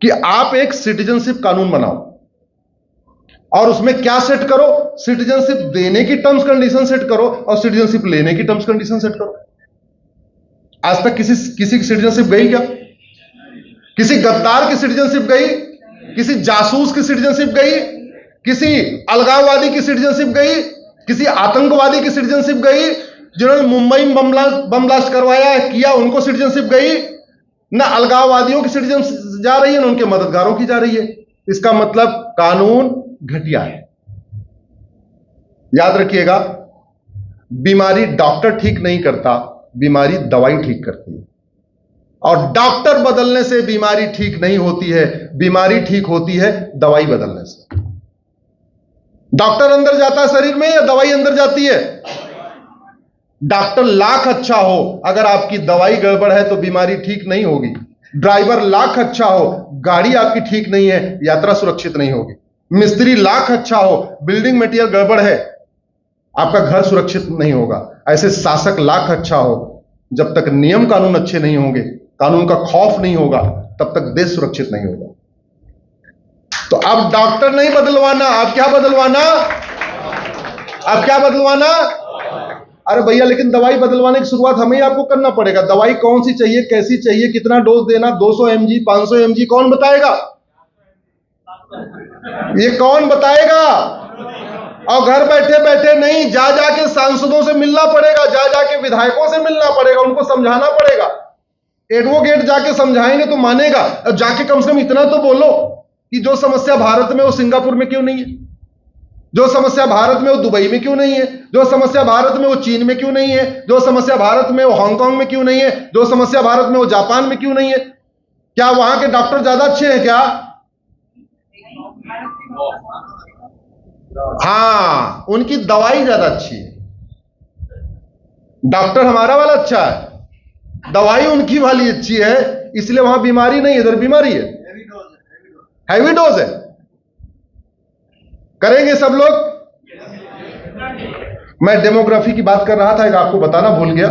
कि आप एक सिटीजनशिप कानून बनाओ और उसमें क्या सेट करो? सिटीजनशिप देने की टर्म्स कंडीशन सेट करो और सिटीजनशिप लेने की टर्म्स कंडीशन सेट करो। आज तक किसी की सिटीजनशिप गई क्या? किसी गद्दार की सिटीजनशिप गई? किसी जासूस की सिटीजनशिप गई? किसी अलगाववादी की सिटीजनशिप गई? किसी आतंकवादी की सिटीजनशिप गई? जिन्होंने मुंबई में बम ब्लास्ट करवाया किया, उनको सिटीजनशिप गई? ना अलगाववादियों की सिटीजनशिप जा रही है, ना उनके मददगारों की जा रही है। इसका मतलब कानून घटिया है। याद रखिएगा, बीमारी डॉक्टर ठीक नहीं करता, बीमारी दवाई ठीक करती है। और डॉक्टर बदलने से बीमारी ठीक नहीं होती है, बीमारी ठीक होती है दवाई बदलने से। डॉक्टर अंदर जाता है शरीर में या दवाई अंदर जाती है? डॉक्टर लाख अच्छा हो, अगर आपकी दवाई गड़बड़ है तो बीमारी ठीक नहीं होगी। ड्राइवर लाख अच्छा हो, गाड़ी आपकी ठीक नहीं है, यात्रा सुरक्षित नहीं होगी। मिस्त्री लाख अच्छा हो, बिल्डिंग मटेरियल गड़बड़ है, आपका घर सुरक्षित नहीं होगा। ऐसे शासक लाख अच्छा हो, जब तक नियम कानून अच्छे नहीं होंगे, कानून का खौफ नहीं होगा, तब तक देश सुरक्षित नहीं होगा। तो अब डॉक्टर नहीं बदलवाना, अब क्या बदलवाना? अब क्या बदलवाना? अरे भैया, लेकिन दवाई बदलवाने की शुरुआत हमें ही आपको करना पड़ेगा। दवाई कौन सी चाहिए, कैसी चाहिए, कितना डोज देना, 200 mg 500 mg, कौन बताएगा? ये कौन बताएगा? और घर बैठे बैठे नहीं, जा जाके सांसदों से मिलना पड़ेगा, जा जाके विधायकों से मिलना पड़ेगा, उनको समझाना पड़ेगा। एडवोकेट जाके समझाएंगे तो मानेगा। अब जाके कम से कम इतना तो बोलो कि जो समस्या भारत में वो सिंगापुर में क्यों नहीं है, जो समस्या भारत में वो दुबई में क्यों नहीं है, जो समस्या भारत में वो चीन में क्यों नहीं है, जो समस्या भारत में वो हांगकांग में क्यों नहीं है, जो समस्या भारत में वो जापान में क्यों नहीं है। क्या वहां के डॉक्टर ज्यादा अच्छे हैं क्या? हाँ, उनकी दवाई ज्यादा अच्छी है। डॉक्टर हमारा वाला अच्छा है, दवाई उनकी वाली अच्छी है, इसलिए वहां बीमारी नहीं है, इधर बीमारी है, हैवी डोज है। करेंगे सब लोग। मैं डेमोग्राफी की बात कर रहा था, एक आपको बताना भूल गया।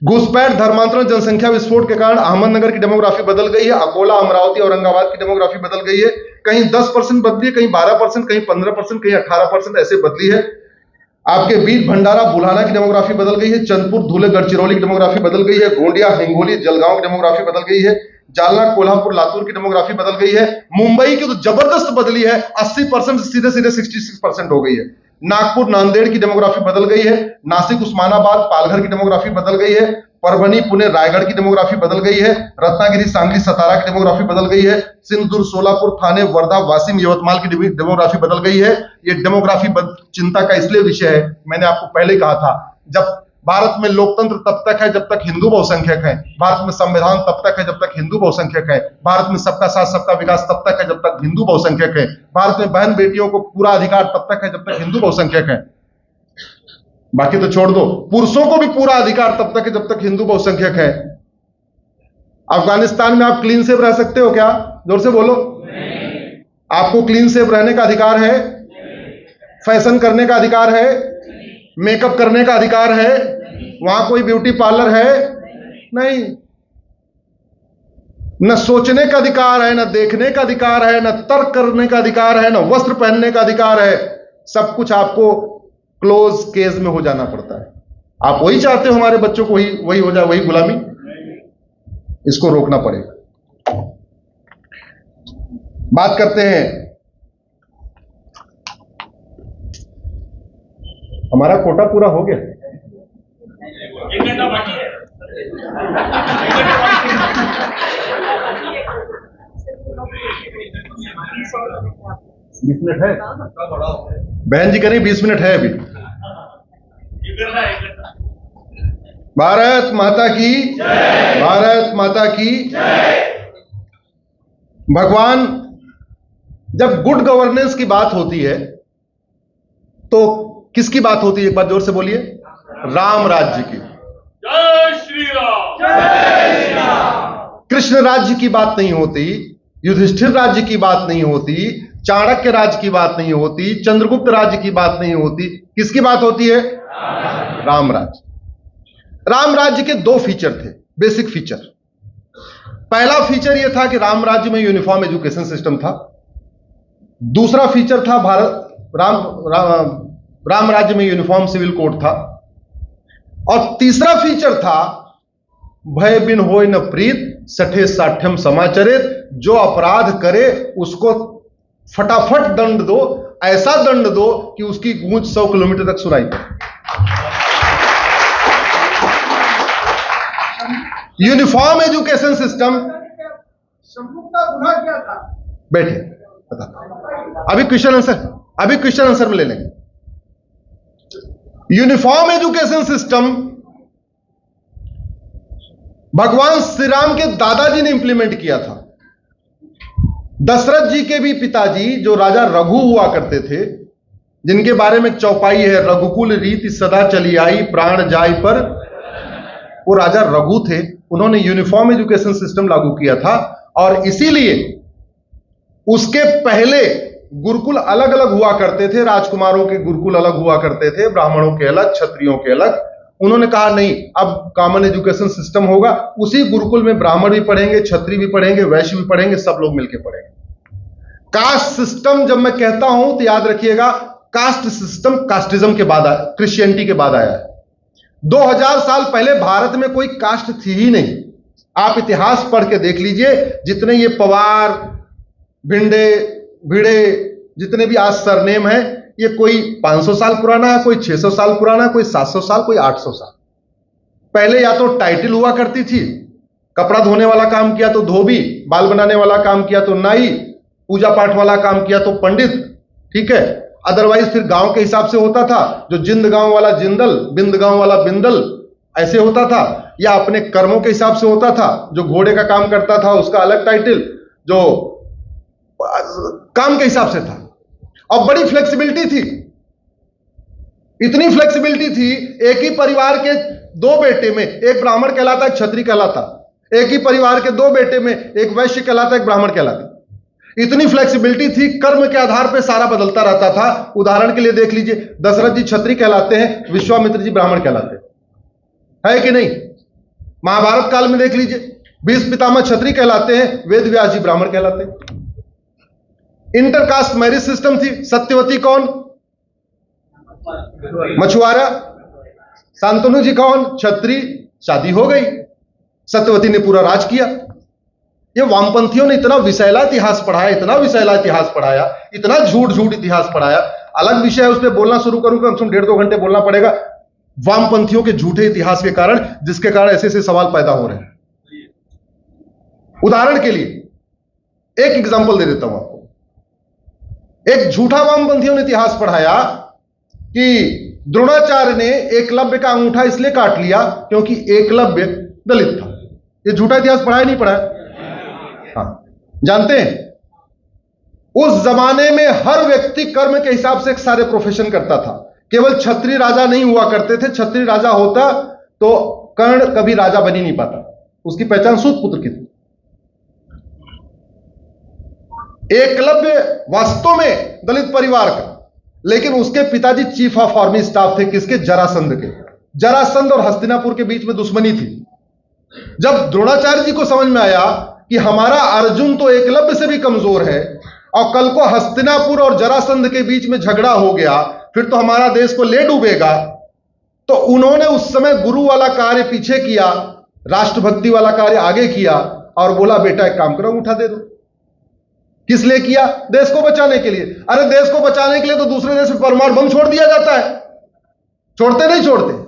घुसपैठ, धर्मांतरण, जनसंख्या विस्फोट के कारण अहमदनगर की डेमोग्राफी बदल गई है, अकोला, अमरावती, औरंगाबाद की डेमोग्राफी बदल गई है। कहीं 10% बदली है, कहीं 12%, कहीं 15%, कहीं 18% ऐसे बदली है। आपके बीट, भंडारा, बुल्हाना की डेमोग्राफी बदल गई है। चंदपुर, धुले, गढ़चिरौली की डेमोग्राफी बदल गई है। गोंडिया, हिंगोली, जलगांव की डेमोग्राफी बदल गई है। जालना, कोल्हापुर, लातूर की डेमोग्राफी बदल गई है। मुंबई की तो जबरदस्त बदली है, 80% से सीधे सीधे 66% हो गई है। नागपुर, नांदेड़ की डेमोग्राफी बदल गई है। नासिक, उस्मानाबाद, पालघर की डेमोग्राफी बदल गई है। परभनी, पुणे, रायगढ़ की डेमोग्राफी बदल गई है। रत्नागिरी, सांगली, सतारा की डेमोग्राफी बदल गई है। सिंधुदुर्ग, सोलापुर, थाने, वर्धा, वाशिम, यवतमाल की डेमोग्राफी बदल गई है। ये डेमोग्राफी चिंता का इसलिए विषय है, मैंने आपको पहले कहा था, जब भारत में लोकतंत्र तब तक है जब तक हिंदू बहुसंख्यक है, भारत में संविधान तब तक है जब तक हिंदू बहुसंख्यक है, भारत में सबका साथ सबका विकास तब तक है जब तक हिंदू बहुसंख्यक है, भारत में बहन बेटियों को पूरा अधिकार तब तक है जब तक हिंदू बहुसंख्यक है। बाकी तो छोड़ दो, पुरुषों को भी पूरा अधिकार तब तक है जब तक हिंदू बहुसंख्यक है। अफगानिस्तान में आप क्लीन सेव रह सकते हो क्या? जोर से बोलो। आपको क्लीन सेव रहने का अधिकार है, फैशन करने का अधिकार है, मेकअप करने का अधिकार है, वहां कोई ब्यूटी पार्लर है नहीं। न सोचने का अधिकार है, न देखने का अधिकार है, न तर्क करने का अधिकार है, न वस्त्र पहनने का अधिकार है। सब कुछ आपको क्लोज केस में हो जाना पड़ता है। आप वही चाहते हो हमारे बच्चों को वही हो जाए, वही गुलामी? इसको रोकना पड़ेगा। बात करते हैं, हमारा कोटा पूरा हो गया। बीस मिनट है, बहन जी कह रही 20 मिनट है अभी। भारत माता की जय, भारत माता की जय। भगवान, जब गुड गवर्नेंस की बात होती है तो किसकी बात होती है? एक बार जोर से बोलिए। राम राज्य की। जय श्री राम, जय श्री राम। कृष्ण राज्य की बात नहीं होती, युधिष्ठिर राज्य की बात नहीं होती, चाणक्य राज्य की बात नहीं होती, चंद्रगुप्त राज्य की बात नहीं होती। किसकी बात होती है? राम राज्य। राम राज्य के दो फीचर थे, बेसिक फीचर। पहला फीचर यह था कि राम राज्य में यूनिफॉर्म एजुकेशन सिस्टम था। दूसरा फीचर था राम राज्य में यूनिफॉर्म सिविल कोड था। और तीसरा फीचर था भय बिन होय न प्रीत, सठे साठ्यम समाचरित। जो अपराध करे उसको फटाफट दंड दो, ऐसा दंड दो कि उसकी गूंज 100 किलोमीटर तक सुनाई दे। Uniform education system. शंभू का गुनाह क्या था? बैठे बता, अभी क्वेश्चन आंसर में ले लेंगे। यूनिफॉर्म एजुकेशन सिस्टम भगवान श्री राम के दादाजी ने इंप्लीमेंट किया था। दशरथ जी के भी पिताजी जो राजा रघु हुआ करते थे, जिनके बारे में चौपाई है, रघुकुल रीति सदा चली आई, प्राण जाय पर, वो राजा रघु थे। उन्होंने यूनिफॉर्म एजुकेशन सिस्टम लागू किया था। और इसीलिए उसके पहले गुरुकुल अलग अलग हुआ करते थे। राजकुमारों के गुरुकुल अलग हुआ करते थे, ब्राह्मणों के अलग, क्षत्रियों के अलग। उन्होंने कहा नहीं, अब कॉमन एजुकेशन सिस्टम होगा। उसी गुरुकुल में ब्राह्मण भी पढ़ेंगे, क्षत्रिय भी पढ़ेंगे, वैश्य भी पढ़ेंगे, सब लोग मिलकर पढ़ेंगे। कास्ट सिस्टम जब मैं कहता हूं तो याद रखिएगा, कास्ट सिस्टम कास्टिज्म के बाद आया, क्रिश्चियनिटी के बाद आया है। 2000 साल पहले भारत में कोई कास्ट थी ही नहीं। आप इतिहास पढ़ के देख लीजिए, जितने ये पवार, भिंडे, भिड़े, जितने भी आज सरनेम है, ये कोई 500 साल पुराना है, कोई 600 साल पुराना है, कोई 700 साल, कोई 800 साल। पहले या तो टाइटल हुआ करती थी कपड़ा धोने वाला काम किया तो धोबी, बाल बनाने वाला काम किया तो नाई, पूजा पाठ वाला काम किया तो पंडित, ठीक है। अदरवाइज फिर गांव के हिसाब से होता था, जो जिंद गांव वाला जिंदल, बिंद गांव वाला बिंदल, ऐसे होता था। या अपने कर्मों के हिसाब से होता था, जो घोड़े का काम करता था उसका अलग टाइटल, जो काम के हिसाब से था। और बड़ी फ्लेक्सिबिलिटी थी, इतनी फ्लेक्सिबिलिटी थी, एक ही परिवार के दो बेटे में एक ब्राह्मण कहलाता, एक क्षत्रिय कहलाता, एक ही परिवार के दो बेटे में एक वैश्य कहलाता, एक ब्राह्मण कहलाता। इतनी फ्लेक्सिबिलिटी थी, कर्म के आधार पर सारा बदलता रहता था। उदाहरण के लिए देख लीजिए, दशरथ जी क्षत्रिय कहलाते हैं, विश्वामित्र जी ब्राह्मण कहलाते हैं, है कि नहीं। महाभारत काल में देख लीजिए, भीष्म पितामह क्षत्रिय कहलाते हैं, वेद व्यास जी ब्राह्मण कहलाते हैं। इंटरकास्ट मैरिज सिस्टम थी। सत्यवती कौन? मछुआरा। शांतनु जी कौन? क्षत्रिय, शादी हो गई, सत्यवती ने पूरा राज किया। ये वामपंथियों ने इतना विषैला इतिहास पढ़ाया, इतना विषैला इतिहास पढ़ाया, इतना झूठ झूठ इतिहास पढ़ाया। अलग विषय है, उस पर बोलना शुरू करूंगा कम से कम 1.5-2 घंटे बोलना पड़ेगा, वामपंथियों के झूठे इतिहास के कारण, जिसके कारण ऐसे ऐसे सवाल पैदा हो रहे हैं। उदाहरण के लिए एक एग्जांपल दे देता हूं आपको। एक झूठा वामपंथियों ने इतिहास पढ़ाया कि द्रोणाचार्य ने एकलव्य का अंगूठा इसलिए काट लिया क्योंकि एकलव्य दलित था। ये झूठा इतिहास पढ़ाया नहीं पढ़ाया? हाँ, जानते हैं उस जमाने में हर व्यक्ति कर्म के हिसाब से एक सारे प्रोफेशन करता था। केवल क्षत्रिय राजा नहीं हुआ करते थे। क्षत्रिय राजा होता तो कर्ण कभी राजा बन ही नहीं पाता, उसकी पहचान सूत पुत्र की थी। एकलव्य वास्तव में दलित परिवार का, लेकिन उसके पिताजी चीफ ऑफ आर्मी स्टाफ थे, किसके? जरासंध के। जरासंध और हस्तिनापुर के बीच में दुश्मनी थी। जब द्रोणाचार्य जी को समझ में आया कि हमारा अर्जुन तो एकलव्य से भी कमजोर है और कल को हस्तिनापुर और जरासंध के बीच में झगड़ा हो गया, फिर तो हमारा देश को ले डूबेगा, तो उन्होंने उस समय गुरु वाला कार्य पीछे किया, राष्ट्रभक्ति वाला कार्य आगे किया और बोला बेटा एक काम करो, अंगूठा दे दो। किस लिए किया? देश को बचाने के लिए। अरे देश को बचाने के लिए तो दूसरे देश में परमाणु बम छोड़ दिया जाता है, छोड़ते नहीं छोड़ते।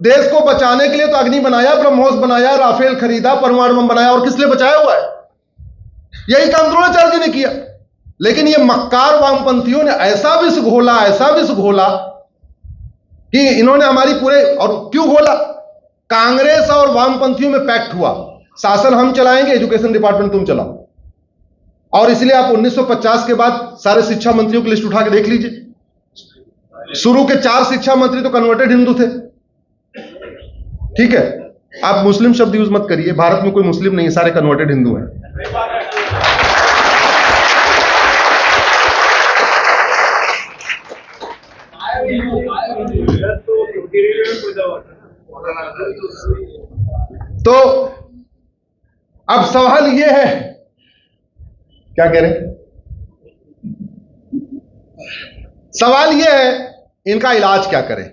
देश को बचाने के लिए तो अग्नि बनाया, ब्रह्मोस बनाया, राफेल खरीदा, परमाणु बम बनाया, और किस लिए बचाया हुआ है? यही काम द्रोणाचार्य जी ने किया। लेकिन ये मक्कार वामपंथियों ने ऐसा विष घोला, ऐसा विष घोला कि इन्होंने हमारी पूरे, और क्यों घोला? कांग्रेस और वामपंथियों में पैक्ट हुआ, शासन हम चलाएंगे, एजुकेशन डिपार्टमेंट तुम चलाओ। और इसलिए आप 1950 के बाद सारे शिक्षा मंत्रियों की लिस्ट उठा के देख लीजिए। शुरू के 4 शिक्षा मंत्री तो कन्वर्टेड हिंदू थे, ठीक है। आप मुस्लिम शब्द यूज मत करिए, भारत में कोई मुस्लिम नहीं है, सारे कन्वर्टेड हिंदू हैं। तो अब सवाल यह है, क्या कह रहे हैं? सवाल यह है इनका इलाज क्या करें?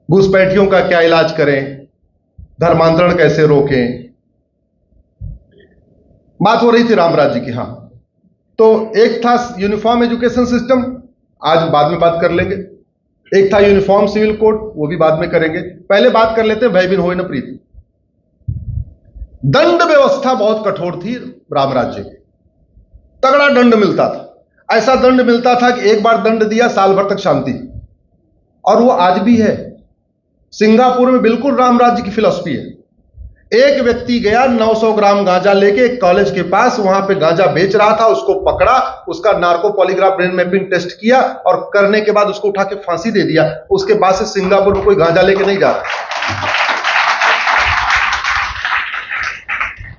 घुसपैठियों का क्या इलाज करें? धर्मांतरण कैसे रोकें? बात हो रही थी राम राज्य की। हां, तो एक था यूनिफॉर्म एजुकेशन सिस्टम, आज बाद में बात कर लेंगे। एक था यूनिफॉर्म सिविल कोड, वो भी बाद में करेंगे। पहले बात कर लेते हैं भय बिन होए न प्रीति। दंड व्यवस्था बहुत कठोर थी राम राज्य की, तगड़ा दंड मिलता था। ऐसा दंड मिलता था कि एक बार दंड दिया, साल भर तक शांति। और वो आज भी है। सिंगापुर में बिल्कुल राम राज्य की फिलॉसफी है। एक व्यक्ति गया 900 ग्राम गांजा लेके एक कॉलेज के पास, वहां पे गांजा बेच रहा था, उसको पकड़ा, उसका narco polygraph brain mapping test किया और करने के बाद उसको उठा के फांसी दे दिया। उसके बाद से सिंगापुर में कोई गांजा लेके नहीं जा रहा।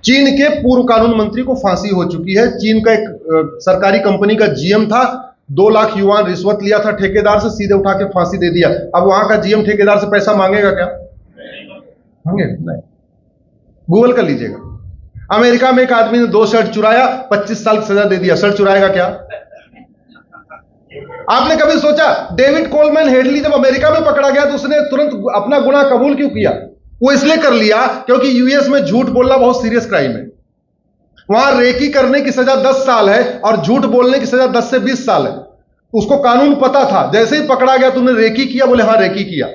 चीन के पूर्व कानून मंत्री को फांसी हो चुकी है। चीन का एक सरकारी कंपनी का जीएम था, 2 लाख युआन रिश्वत लिया था ठेकेदार से, सीधे उठा के फांसी दे दिया। अब वहां का जीएम ठेकेदार से पैसा मांगेगा क्या? मांगेगा नहीं। गूगल कर लीजिएगा। अमेरिका में एक आदमी ने 2 शर्ट चुराया, 25 साल की सजा दे दिया। शर्ट चुराएगा क्या? आपने कभी सोचा डेविड कोलमैन हेडली जब अमेरिका में पकड़ा गया तो उसने तुरंत अपना गुनाह कबूल क्यों किया? वो इसलिए कर लिया क्योंकि यूएस में झूठ बोलना बहुत सीरियस क्राइम है। वहां रेकी करने की सजा 10 साल है और झूठ बोलने की सजा 10 से 20 साल है। उसको कानून पता था। जैसे ही पकड़ा गया, तुमने रेकी किया? बोले हाँ रेकी किया।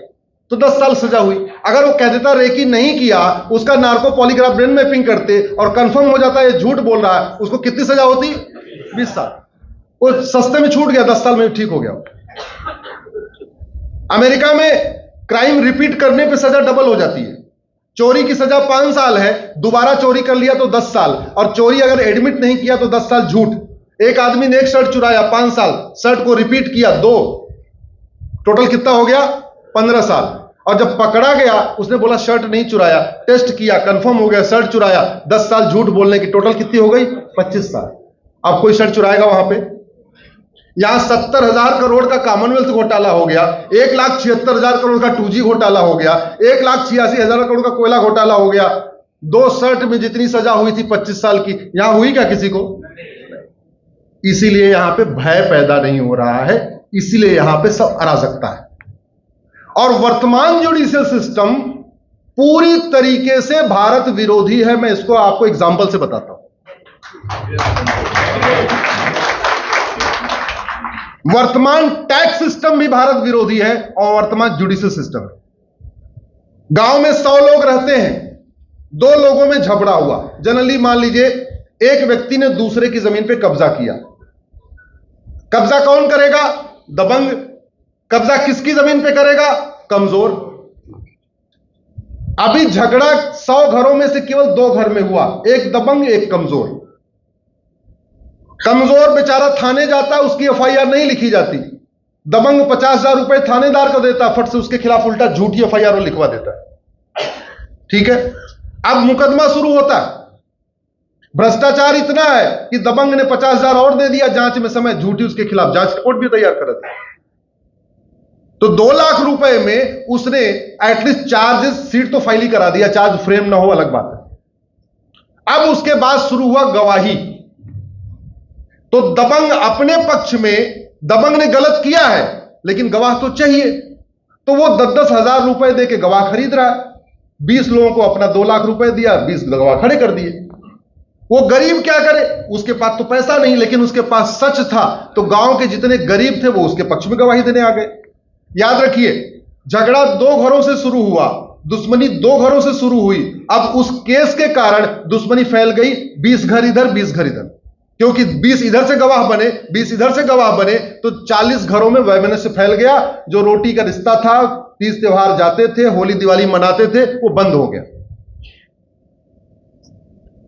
तो 10 साल सजा हुई। अगर वो कह देता रेकी नहीं किया, उसका नार्को पॉलीग्राफ ब्रेन मैपिंग करते और कंफर्म हो जाता है झूठ बोल रहा है, उसको कितनी सजा होती? 20 साल। वो सस्ते में छूट गया, 10 साल में ठीक हो गया। अमेरिका में क्राइम रिपीट करने पे सजा डबल हो जाती है। चोरी की सजा 5 साल है, दोबारा चोरी कर लिया तो 10 साल, और चोरी अगर एडमिट नहीं किया तो 10 साल झूठ। एक आदमी ने एक शर्ट चुराया, 5 साल, शर्ट को रिपीट किया 2, टोटल कितना हो गया? 15 साल। और जब पकड़ा गया, उसने बोला शर्ट नहीं चुराया, टेस्ट किया, कंफर्म हो गया शर्ट चुराया, 10 साल झूठ बोलने की, टोटल कितनी हो गई? 25 साल। अब कोई शर्ट चुराएगा वहां पे? यहां 70,000 करोड़ का कॉमनवेल्थ घोटाला हो गया, 1,76,000 करोड़ का 2G घोटाला हो गया, 1,86,000 करोड़ का कोयला घोटाला हो गया। 2 शर्ट में जितनी सजा हुई थी 25 साल की, यहां हुई क्या किसी को? इसीलिए यहां पे भय पैदा नहीं हो रहा है, इसीलिए यहां पे सब अराजकता है। और वर्तमान जुडिशियल सिस्टम पूरी तरीके से भारत विरोधी है। मैं इसको आपको एग्जांपल से बताता हूं। वर्तमान टैक्स सिस्टम भी भारत विरोधी है और वर्तमान जुडिशियल सिस्टम है। गांव में 100 लोग रहते हैं, 2 लोगों में झगड़ा हुआ। जनरली मान लीजिए एक व्यक्ति ने दूसरे की जमीन पे कब्जा किया। कब्जा कौन करेगा? दबंग। कब्जा किसकी जमीन पे करेगा? कमजोर। अभी झगड़ा 100 घरों में से केवल 2 घर में हुआ, एक दबंग एक कमजोर। कमजोर बेचारा थाने जाता है, उसकी एफआईआर नहीं लिखी जाती। दबंग 50,000 रुपए थानेदार को देता, फट से उसके खिलाफ उल्टा झूठी एफआईआर लिखवा देता है। ठीक है, अब मुकदमा शुरू होता है। भ्रष्टाचार इतना है कि दबंग ने 50,000 और दे दिया, जांच में समय, झूठी उसके खिलाफ जांच रिपोर्ट भी तैयार कर दी। तो 2 लाख रुपए में उसने एटलीस्ट चार्जेस सीट तो फाइल ही करा दिया, चार्ज फ्रेम ना हो अलग बात है। अब उसके बाद शुरू हुआ गवाही। तो दबंग अपने पक्ष में, दबंग ने गलत किया है लेकिन गवाह तो चाहिए, तो वो 10-10 हजार रुपए दे के गवाह खरीद रहा है। 20 लोगों को अपना 2 लाख रुपए दिया, 20 गवाह खड़े कर दिए। वो गरीब क्या करे? उसके पास तो पैसा नहीं, लेकिन उसके पास सच था, तो गांव के जितने गरीब थे वो उसके पक्ष में गवाही देने आ गए। याद रखिए, झगड़ा 2 घरों से शुरू हुआ, दुश्मनी 2 घरों से शुरू हुई। अब उस केस के कारण दुश्मनी फैल गई, 20 घर इधर 20 घर इधर, क्योंकि 20 इधर से गवाह बने, 20 इधर से गवाह बने, तो 40 घरों में वैमनस्य फैल गया। जो रोटी का रिश्ता था, तीज त्योहार जाते थे, होली दिवाली मनाते थे, वो बंद हो गया।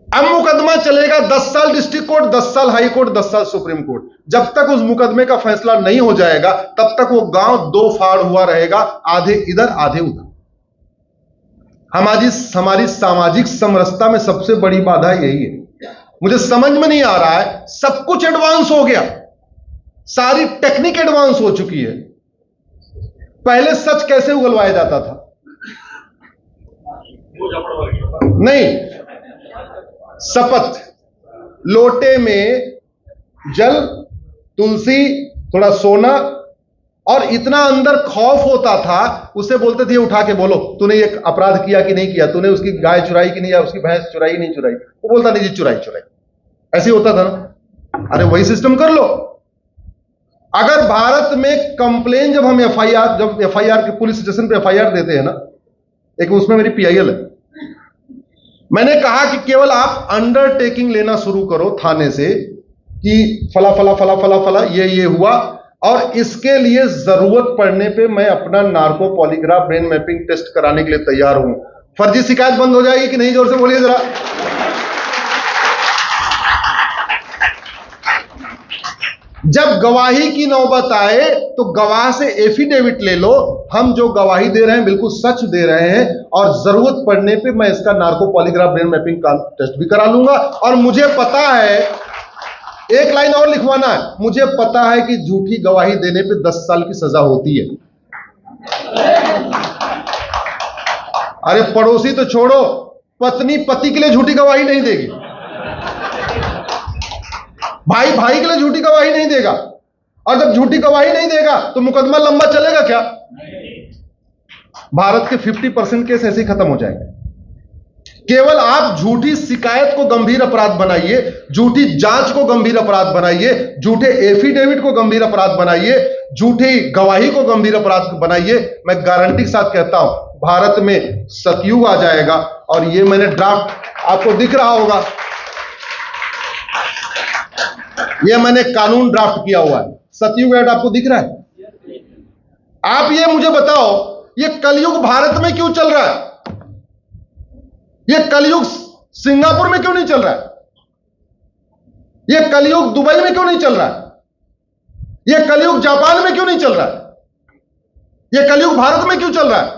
अब मुकदमा चलेगा 10 साल डिस्ट्रिक्ट कोर्ट, 10 साल हाई कोर्ट, 10 साल सुप्रीम कोर्ट। जब तक उस मुकदमे का फैसला नहीं हो जाएगा, तब तक वो गांव 2 फाड़ हुआ रहेगा, आधे इधर आधे उधर। हमारी सामाजिक समरसता में सबसे बड़ी बाधा यही है। मुझे समझ में नहीं आ रहा है, सब कुछ एडवांस हो गया, सारी टेक्निक एडवांस हो चुकी है। पहले सच कैसे उगलवाया जाता था? नहीं, शपथ, लोटे में जल, तुलसी, थोड़ा सोना, और इतना अंदर खौफ होता था, उसे बोलते थे उठा के बोलो तूने ये अपराध किया कि नहीं किया, तूने उसकी गाय चुराई कि नहीं, या उसकी भैंस चुराई नहीं चुराई। वो बोलता नहीं जी चुराई चुराई, ऐसे होता था ना। अरे वही सिस्टम कर लो। अगर भारत में कंप्लेन, जब हम एफआईआर के पुलिस स्टेशन पे एफआईआर देते हैं ना, एक उसमें मेरी पीआईएल है, मैंने कहा कि केवल आप अंडरटेकिंग लेना शुरू करो थाने से कि फला फला फला फला फला ये हुआ, और इसके लिए जरूरत पड़ने पे मैं अपना narco polygraph brain mapping test कराने के लिए तैयार हूं। फर्जी शिकायत बंद हो जाएगी कि नहीं? जोर से बोलिए जरा। जब गवाही की नौबत आए तो गवाह से एफिडेविट ले लो, हम जो गवाही दे रहे हैं बिल्कुल सच दे रहे हैं, और जरूरत पड़ने पे मैं इसका नार्को पॉलीग्राफ ब्रेन मैपिंग का टेस्ट भी करा लूंगा। और मुझे पता है, एक लाइन और लिखवाना है, मुझे पता है कि झूठी गवाही देने पे 10 साल की सजा होती है। अरे पड़ोसी तो छोड़ो, पत्नी पति के लिए झूठी गवाही नहीं देगी, भाई भाई के लिए झूठी गवाही नहीं देगा। और जब झूठी गवाही नहीं देगा तो मुकदमा लंबा चलेगा क्या? भारत के 50% केस ऐसे ही खत्म हो जाएंगे। केवल आप झूठी शिकायत को गंभीर अपराध बनाइए, झूठी जांच को गंभीर अपराध बनाइए, झूठे एफिडेविट को गंभीर अपराध बनाइए, झूठी गवाही को गंभीर अपराध बनाइए। मैं गारंटी के साथ कहता हूं भारत में सतयुग आ जाएगा। और ये मैंने ड्राफ्ट आपको दिख रहा होगा, ये मैंने कानून ड्राफ्ट किया हुआ है, सतयुग एक्ट आपको दिख रहा है। आप ये मुझे बताओ, ये कलयुग भारत में क्यों चल रहा है? ये कलयुग सिंगापुर में क्यों नहीं चल रहा है? ये कलयुग दुबई में क्यों नहीं चल रहा है? ये कलयुग जापान में क्यों नहीं चल रहा है? ये कलयुग भारत में क्यों चल रहा है?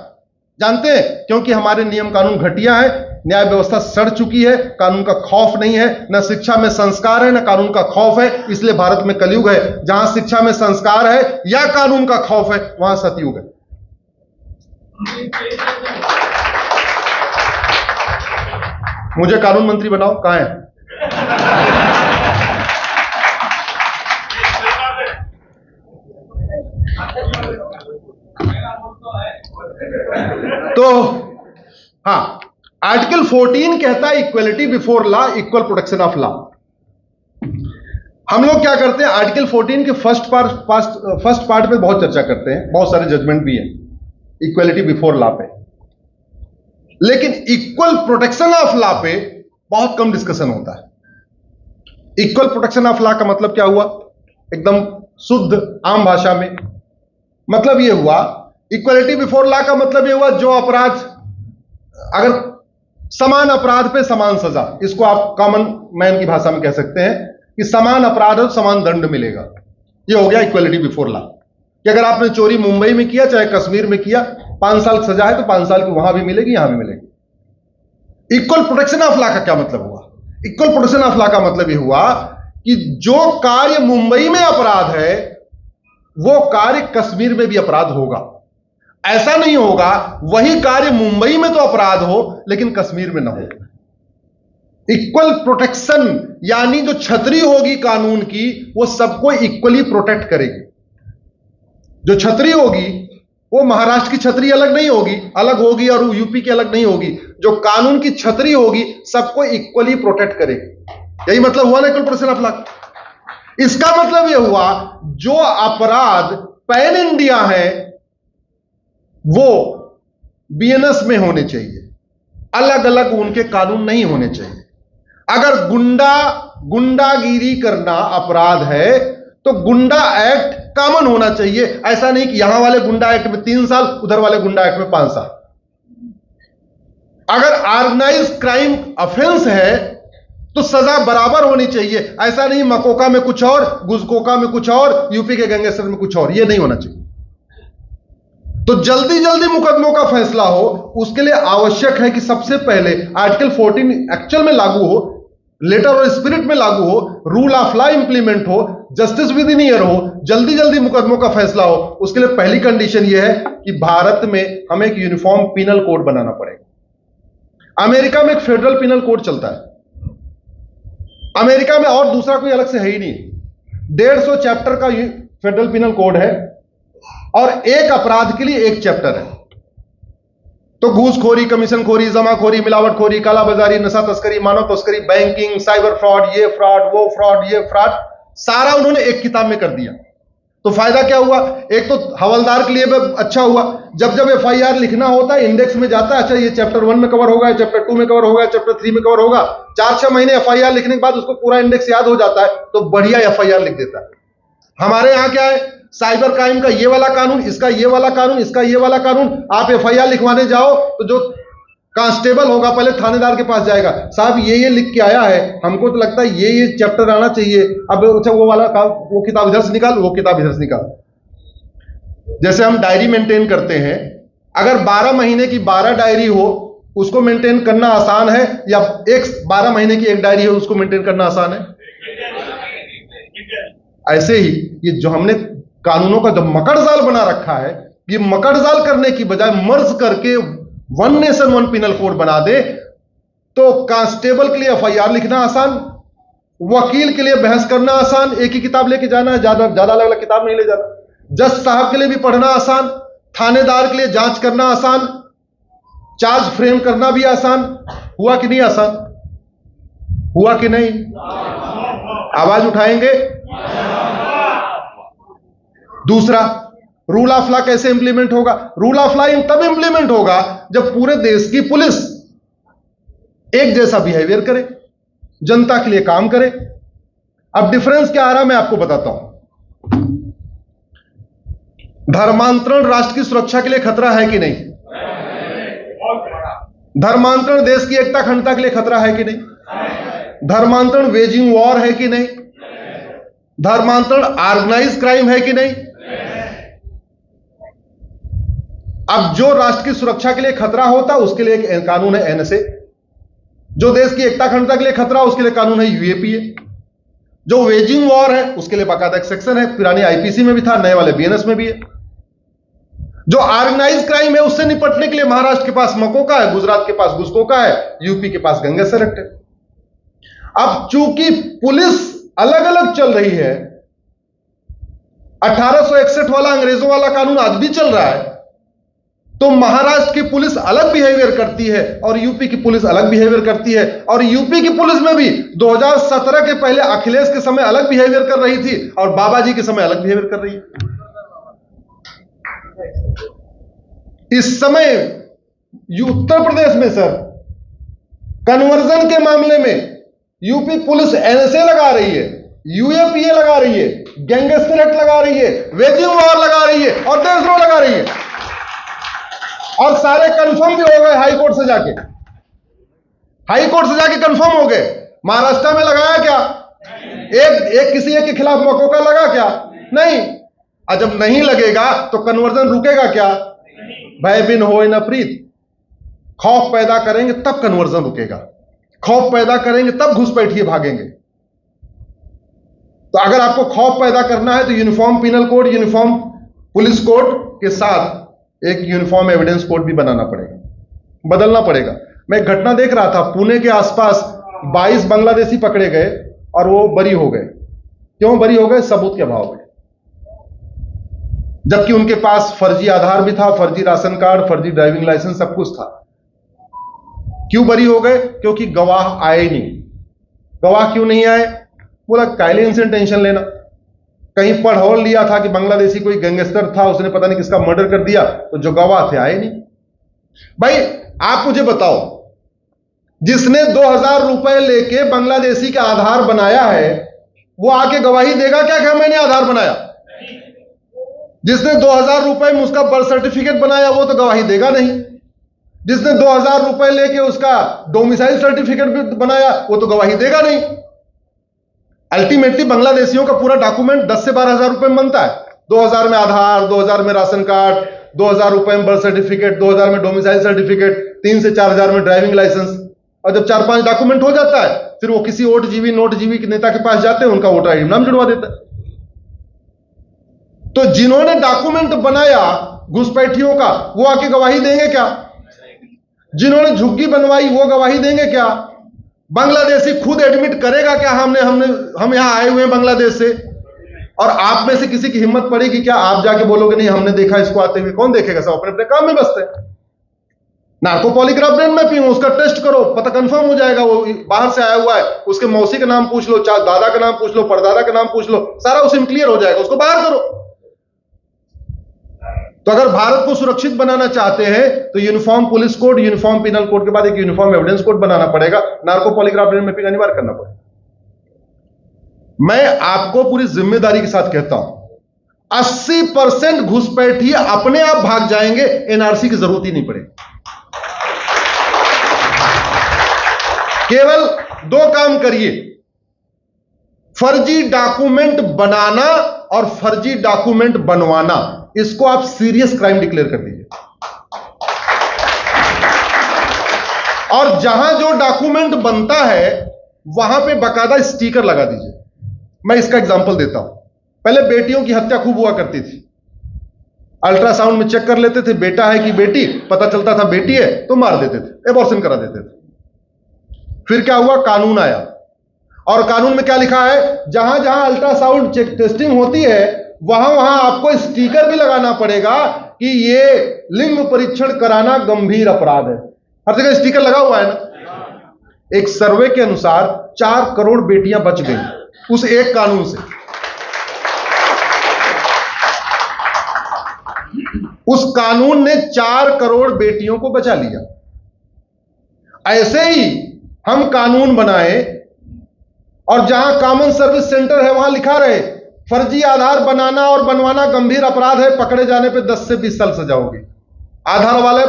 जानते हैं? क्योंकि हमारे नियम कानून घटिया है, न्याय व्यवस्था सड़ चुकी है, कानून का खौफ नहीं है, न शिक्षा में संस्कार है न कानून का खौफ है। इसलिए भारत में कलयुग है। जहां शिक्षा में संस्कार है या कानून का खौफ है, वहां सतयुग है। मुझे कानून मंत्री बनाओ, कहां है? तो हां, आर्टिकल 14 कहता है equality before law, equal protection of law. हम लोग क्या करते हैं, आर्टिकल 14 के फर्स्ट पार्ट पे बहुत चर्चा करते हैं, बहुत सारे जजमेंट भी हैं इक्वलिटी बिफोर लॉ पे, लेकिन इक्वल प्रोटेक्शन ऑफ लॉ पे बहुत कम डिस्कशन होता है। इक्वल प्रोटेक्शन ऑफ लॉ का मतलब क्या हुआ? एकदम शुद्ध आम भाषा में मतलब यह हुआ, इक्वलिटी बिफोर लॉ का मतलब यह हुआ, जो अपराध, अगर समान अपराध पे समान सजा, इसको आप कॉमन मैन की भाषा में कह सकते हैं कि समान अपराध हो समान दंड मिलेगा। यह हो गया इक्वलिटी बिफोर लॉ। कि अगर आपने चोरी मुंबई में किया चाहे कश्मीर में किया, 5 साल की सजा है तो 5 साल की वहां भी मिलेगी, यहां भी मिलेगी। इक्वल प्रोटेक्शन ऑफ लॉ का क्या मतलब हुआ? इक्वल प्रोटेक्शन ऑफ लॉ का मतलब यह हुआ कि जो कार्य मुंबई में अपराध है वो कार्य कश्मीर में भी अपराध होगा। ऐसा नहीं होगा वही कार्य मुंबई में तो अपराध हो लेकिन कश्मीर में ना हो। इक्वल प्रोटेक्शन यानी जो छतरी होगी कानून की वो सबको इक्वली प्रोटेक्ट करेगी। जो छतरी होगी वो महाराष्ट्र की छतरी अलग नहीं होगी, अलग होगी, और यूपी की अलग नहीं होगी। जो कानून की छतरी होगी सबको इक्वली प्रोटेक्ट करेगी। यही मतलब हुआ ना इक्वल प्रोटेक्शन ऑफ लॉ। इसका मतलब यह हुआ जो अपराध पैन इंडिया है वो बीएनएस में होने चाहिए, अलग अलग उनके कानून नहीं होने चाहिए। अगर गुंडागिरी करना अपराध है तो गुंडा एक्ट कॉमन होना चाहिए। ऐसा नहीं कि यहां वाले गुंडा एक्ट में 3 साल, उधर वाले गुंडा एक्ट में 5 साल। अगर ऑर्गेनाइज क्राइम ऑफेंस है तो सजा बराबर होनी चाहिए। ऐसा नहीं मकोका में कुछ और, गुजकोका में कुछ और, यूपी के गैंगस्टर में कुछ और, यह नहीं होना चाहिए। तो जल्दी जल्दी मुकदमों का फैसला हो, उसके लिए आवश्यक है कि सबसे पहले आर्टिकल 14 एक्चुअल में लागू हो, लेटर और स्पिरिट में लागू हो, रूल ऑफ लॉ इंप्लीमेंट हो, जस्टिस विद इन ईयर हो, जल्दी जल्दी मुकदमों का फैसला हो। उसके लिए पहली कंडीशन यह है कि भारत में हमें एक यूनिफॉर्म पिनल कोड बनाना पड़ेगा। अमेरिका में एक फेडरल पिनल कोड चलता है, अमेरिका में और दूसरा कोई अलग से है ही नहीं। 150 चैप्टर का फेडरल पिनल कोड है और एक अपराध के लिए एक चैप्टर है। तो घूसखोरी, कमीशनखोरी, जमाखोरी, मिलावटखोरी, कालाबाजारी, नशा तस्करी, मानव तस्करी, बैंकिंग, साइबर फ्रॉड, ये फ्रॉड, वो फ्रॉड, ये फ्रॉड, सारा उन्होंने एक किताब में कर दिया। तो फायदा क्या हुआ? एक तो हवलदार के लिए अच्छा हुआ, जब जब एफआईआर लिखना होता है इंडेक्स में जाता है, अच्छा ये चैप्टर 1 में कवर होगा, चैप्टर 2 में कवर होगा, चैप्टर 3 में कवर होगा। 4-6 महीने एफआईआर लिखने के बाद उसको पूरा इंडेक्स याद हो जाता है तो बढ़िया एफआईआर लिख देता है। हमारे यहां क्या है, साइबर क्राइम का ये वाला कानून, इसका ये वाला कानून, इसका ये वाला कानून। आप एफआईआर लिखवाने जाओ तो जो कांस्टेबल होगा पहले थानेदार के पास जाएगा, साहब ये लिख के आया है, हमको तो लगता है ये चैप्टर आना चाहिए। अब अच्छा वो वाला वो किताब इधर से निकाल, वो किताब इधर से निकाल। जैसे हम डायरी मेंटेन करते हैं, अगर 12 महीने की 12 डायरी हो उसको मेंटेन करना आसान है या 12 महीने की एक डायरी हो उसको मेंटेन करना आसान है? ऐसे ही ये जो हमने कानूनों का जो मकड़जाल बना रखा है, ये मकड़जाल करने की बजाय मर्ज करके 1 नेशन 1 पिनल कोड बना दे तो कांस्टेबल के लिए एफआईआर लिखना आसान, वकील के लिए बहस करना आसान, एक ही किताब लेके जाना है, ज्यादा अलग अलग किताब नहीं ले जाना। जज साहब के लिए भी पढ़ना आसान, थानेदार के लिए जांच करना आसान, चार्ज फ्रेम करना भी आसान। हुआ कि नहीं आसान? हुआ कि नहीं? आवाज उठाएंगे? दूसरा, रूल ऑफ लॉ कैसे इंप्लीमेंट होगा? रूल ऑफ लॉ तब इंप्लीमेंट होगा जब पूरे देश की पुलिस एक जैसा बिहेवियर करे, जनता के लिए काम करे। अब डिफरेंस क्या आ रहा मैं आपको बताता हूं। धर्मांतरण राष्ट्र की सुरक्षा के लिए खतरा है कि नहीं? धर्मांतरण देश की एकता अखंडता के लिए खतरा है कि नहीं? धर्मांतरण वेजिंग वॉर है कि नहीं? धर्मांतरण ऑर्गेनाइज क्राइम है कि नहीं? अब जो राष्ट्र की सुरक्षा के लिए खतरा होता उसके लिए एक कानून है एनएसए, जो देश की एकता अखंडता के लिए खतरा उसके लिए कानून है यूएपीए, जो वेजिंग वॉर है उसके लिए बाकायदा एक सेक्शन है, पुरानी आईपीसी में भी था, नए वाले बीएनएस में भी है। जो ऑर्गेनाइज क्राइम है उससे निपटने के लिए महाराष्ट्र के पास मकोका है, गुजरात के पास गुस्कोका है, यूपी के पास गैंगस्टर एक्ट है। अब चूंकि पुलिस अलग अलग चल रही है, 1861 वाला अंग्रेजों वाला कानून आज भी चल रहा है, तो महाराष्ट्र की पुलिस अलग बिहेवियर करती है और यूपी की पुलिस अलग बिहेवियर करती है। और यूपी की पुलिस में भी 2017 के पहले अखिलेश के समय अलग बिहेवियर कर रही थी और बाबा जी के समय अलग बिहेवियर कर रही है। इस समय उत्तर प्रदेश में सर कन्वर्जन के मामले में यूपी पुलिस एनएसए लगा रही है, यूएपीए लगा रही है, गैंगस्टर एक्ट लगा रही है, वेजिंग वॉर लगा रही है और देशद्रोह लगा रही है। और सारे कंफर्म भी हो गए हाई कोर्ट से जाके, हाई कोर्ट से जाके कंफर्म हो गए। महाराष्ट्र में लगाया क्या? एक किसी एक के खिलाफ मकोका लगा क्या? नहीं। और जब नहीं लगेगा तो कन्वर्जन रुकेगा क्या? भय बिन होए न प्रीत। खौफ पैदा करेंगे तब कन्वर्जन रुकेगा, खौफ पैदा करेंगे तब घुसपैठिए भागेंगे। तो अगर आपको खौफ पैदा करना है तो uniform penal code, uniform police code के साथ एक यूनिफॉर्म एविडेंस कोड भी बनाना पड़ेगा, बदलना पड़ेगा। मैं एक घटना देख रहा था, पुणे के आसपास 22 बांग्लादेशी पकड़े गए और वो बरी हो गए। क्यों बरी हो गए? सबूत के अभाव में, जबकि उनके पास फर्जी आधार भी था, फर्जी राशन कार्ड, फर्जी ड्राइविंग लाइसेंस, सब कुछ था। क्यों बरी हो गए? क्योंकि गवाह आए नहीं। गवाह क्यों नहीं आए? बोला कायले इनसे टेंशन लेना। कहीं पढ़ लिया था कि बांग्लादेशी कोई गैंगस्टर था, उसने पता नहीं किसका मर्डर कर दिया, तो जो गवाह थे आए नहीं। भाई आप मुझे बताओ, जिसने 2000 रुपए लेके बांग्लादेशी का आधार बनाया है वो आके गवाही देगा क्या कि मैंने आधार बनाया? जिसने 2000 रुपए में उसका बर्थ सर्टिफिकेट बनाया वो तो गवाही देगा नहीं। जिसने 2000 रुपए लेके उसका डोमिसाइल सर्टिफिकेट भी बनाया वो तो गवाही देगा नहीं। अल्टीमेटली बांग्लादेशियों का पूरा डॉक्यूमेंट 10 से 12,000 रुपए में बनता है। 2000 में आधार, 2000 में राशन कार्ड, 2000 रुपए में बर्थ सर्टिफिकेट, 2000 में डोमिसाइल सर्टिफिकेट, 3 से 4000 में ड्राइविंग लाइसेंस। और जब 4-5 डॉक्यूमेंट हो जाता है फिर वो किसी ओटजीवी नोटजीवी के नेता के पास जाते हैं, उनका वोटर आईडी नाम जुड़वा देता है। तो जिन्होंने डॉक्यूमेंट बनाया घुसपैठियों का वो आके गवाही देंगे क्या? जिन्होंने झुग्गी बनवाई वो गवाही देंगे क्या? बांग्लादेशी खुद एडमिट करेगा क्या हम यहां आए हुए हैं बांग्लादेश से? और आप में से किसी की हिम्मत पड़ेगी क्या? आप जाके बोलोगे नहीं हमने देखा इसको आते हुए। कौन देखेगा? सब अपने अपने काम में बसते हैं। नार्को पॉलीग्राफ ब्रेन मैपिंग, उसका टेस्ट करो, पता कंफर्म हो जाएगा वो बाहर से आया हुआ है। उसके मौसी का नाम पूछ लो, दादा का नाम पूछ लो, परदादा का नाम पूछ लो, सारा उसी में क्लियर हो जाएगा। उसको बाहर करो। तो अगर भारत को सुरक्षित बनाना चाहते हैं तो uniform police code, uniform penal code के बाद एक यूनिफॉर्म एविडेंस कोड बनाना पड़ेगा। नार्को पॉलीग्राफ ब्रेन मैपिंग अनिवार्य करना पड़ेगा। मैं आपको पूरी जिम्मेदारी के साथ कहता हूं 80% घुसपैठिए अपने आप भाग जाएंगे, एनआरसी की जरूरत ही नहीं पड़ेगी। केवल 2 काम करिए, फर्जी डॉक्यूमेंट बनाना और फर्जी डॉक्यूमेंट बनवाना, इसको आप सीरियस क्राइम डिक्लेयर कर दीजिए। और जहां जो डॉक्यूमेंट बनता है वहां पे बाकायदा स्टिकर लगा दीजिए। मैं इसका एग्जांपल देता हूं। पहले बेटियों की हत्या खूब हुआ करती थी। अल्ट्रासाउंड में चेक कर लेते थे बेटा है कि बेटी, पता चलता था बेटी है तो मार देते थे, एबॉर्शन करा देते थे। फिर क्या हुआ? कानून आया और कानून में क्या लिखा है? जहां जहां अल्ट्रासाउंड टेस्टिंग होती है वहां वहां आपको स्टिकर भी लगाना पड़ेगा कि ये लिंग परीक्षण कराना गंभीर अपराध है। हर जगह स्टिकर लगा हुआ है ना। एक सर्वे के अनुसार 4 करोड़ बेटियां बच गई उस एक कानून से। उस कानून ने 4 करोड़ बेटियों को बचा लिया। ऐसे ही हम कानून बनाए और जहां कॉमन सर्विस सेंटर है वहां लिखा रहे फर्जी आधार बनाना और बनवाना गंभीर अपराध है, पकड़े जाने पे 10 से 20 साल सजा होगी। आधार वाले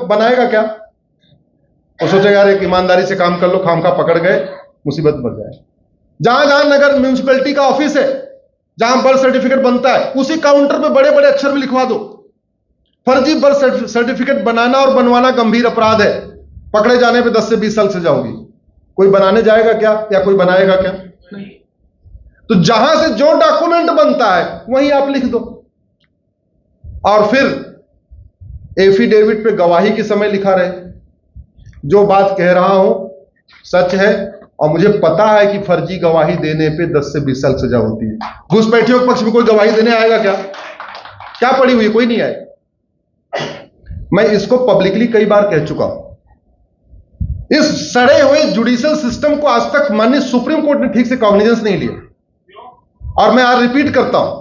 बनाएगा क्या? वो सोचेगा यार एक ईमानदारी से काम कर लो, खामखा पकड़ गए, मुसीबत बढ़ जाए। जहां जहां नगर म्यूनिसिपैलिटी का ऑफिस है, जहां बर्थ सर्टिफिकेट बनता है, उसी काउंटर पे बड़े बड़े अक्षर में लिखवा दो फर्जी बर्थ सर्टिफिकेट बनाना और बनवाना गंभीर अपराध है, पकड़े जाने पे 10 से 20 साल सजा होगी। कोई बनाने जाएगा क्या या कोई बनाएगा क्या? तो जहां से जो डॉक्यूमेंट बनता है वहीं आप लिख दो। और फिर एफिडेविट पे गवाही के समय लिखा रहे जो बात कह रहा हूं सच है, और मुझे पता है कि फर्जी गवाही देने पे 10 से 20 साल सजा होती है। घुसपैठियों के पक्ष में कोई गवाही देने आएगा क्या? क्या पड़ी हुई? कोई नहीं आएगा। मैं इसको पब्लिकली कई बार कह चुका हूं। इस सड़े हुए जुडिशियल सिस्टम को आज तक माननीय सुप्रीम कोर्ट ने ठीक से कॉग्निजेंस नहीं लिया, और मैं आज रिपीट करता हूं।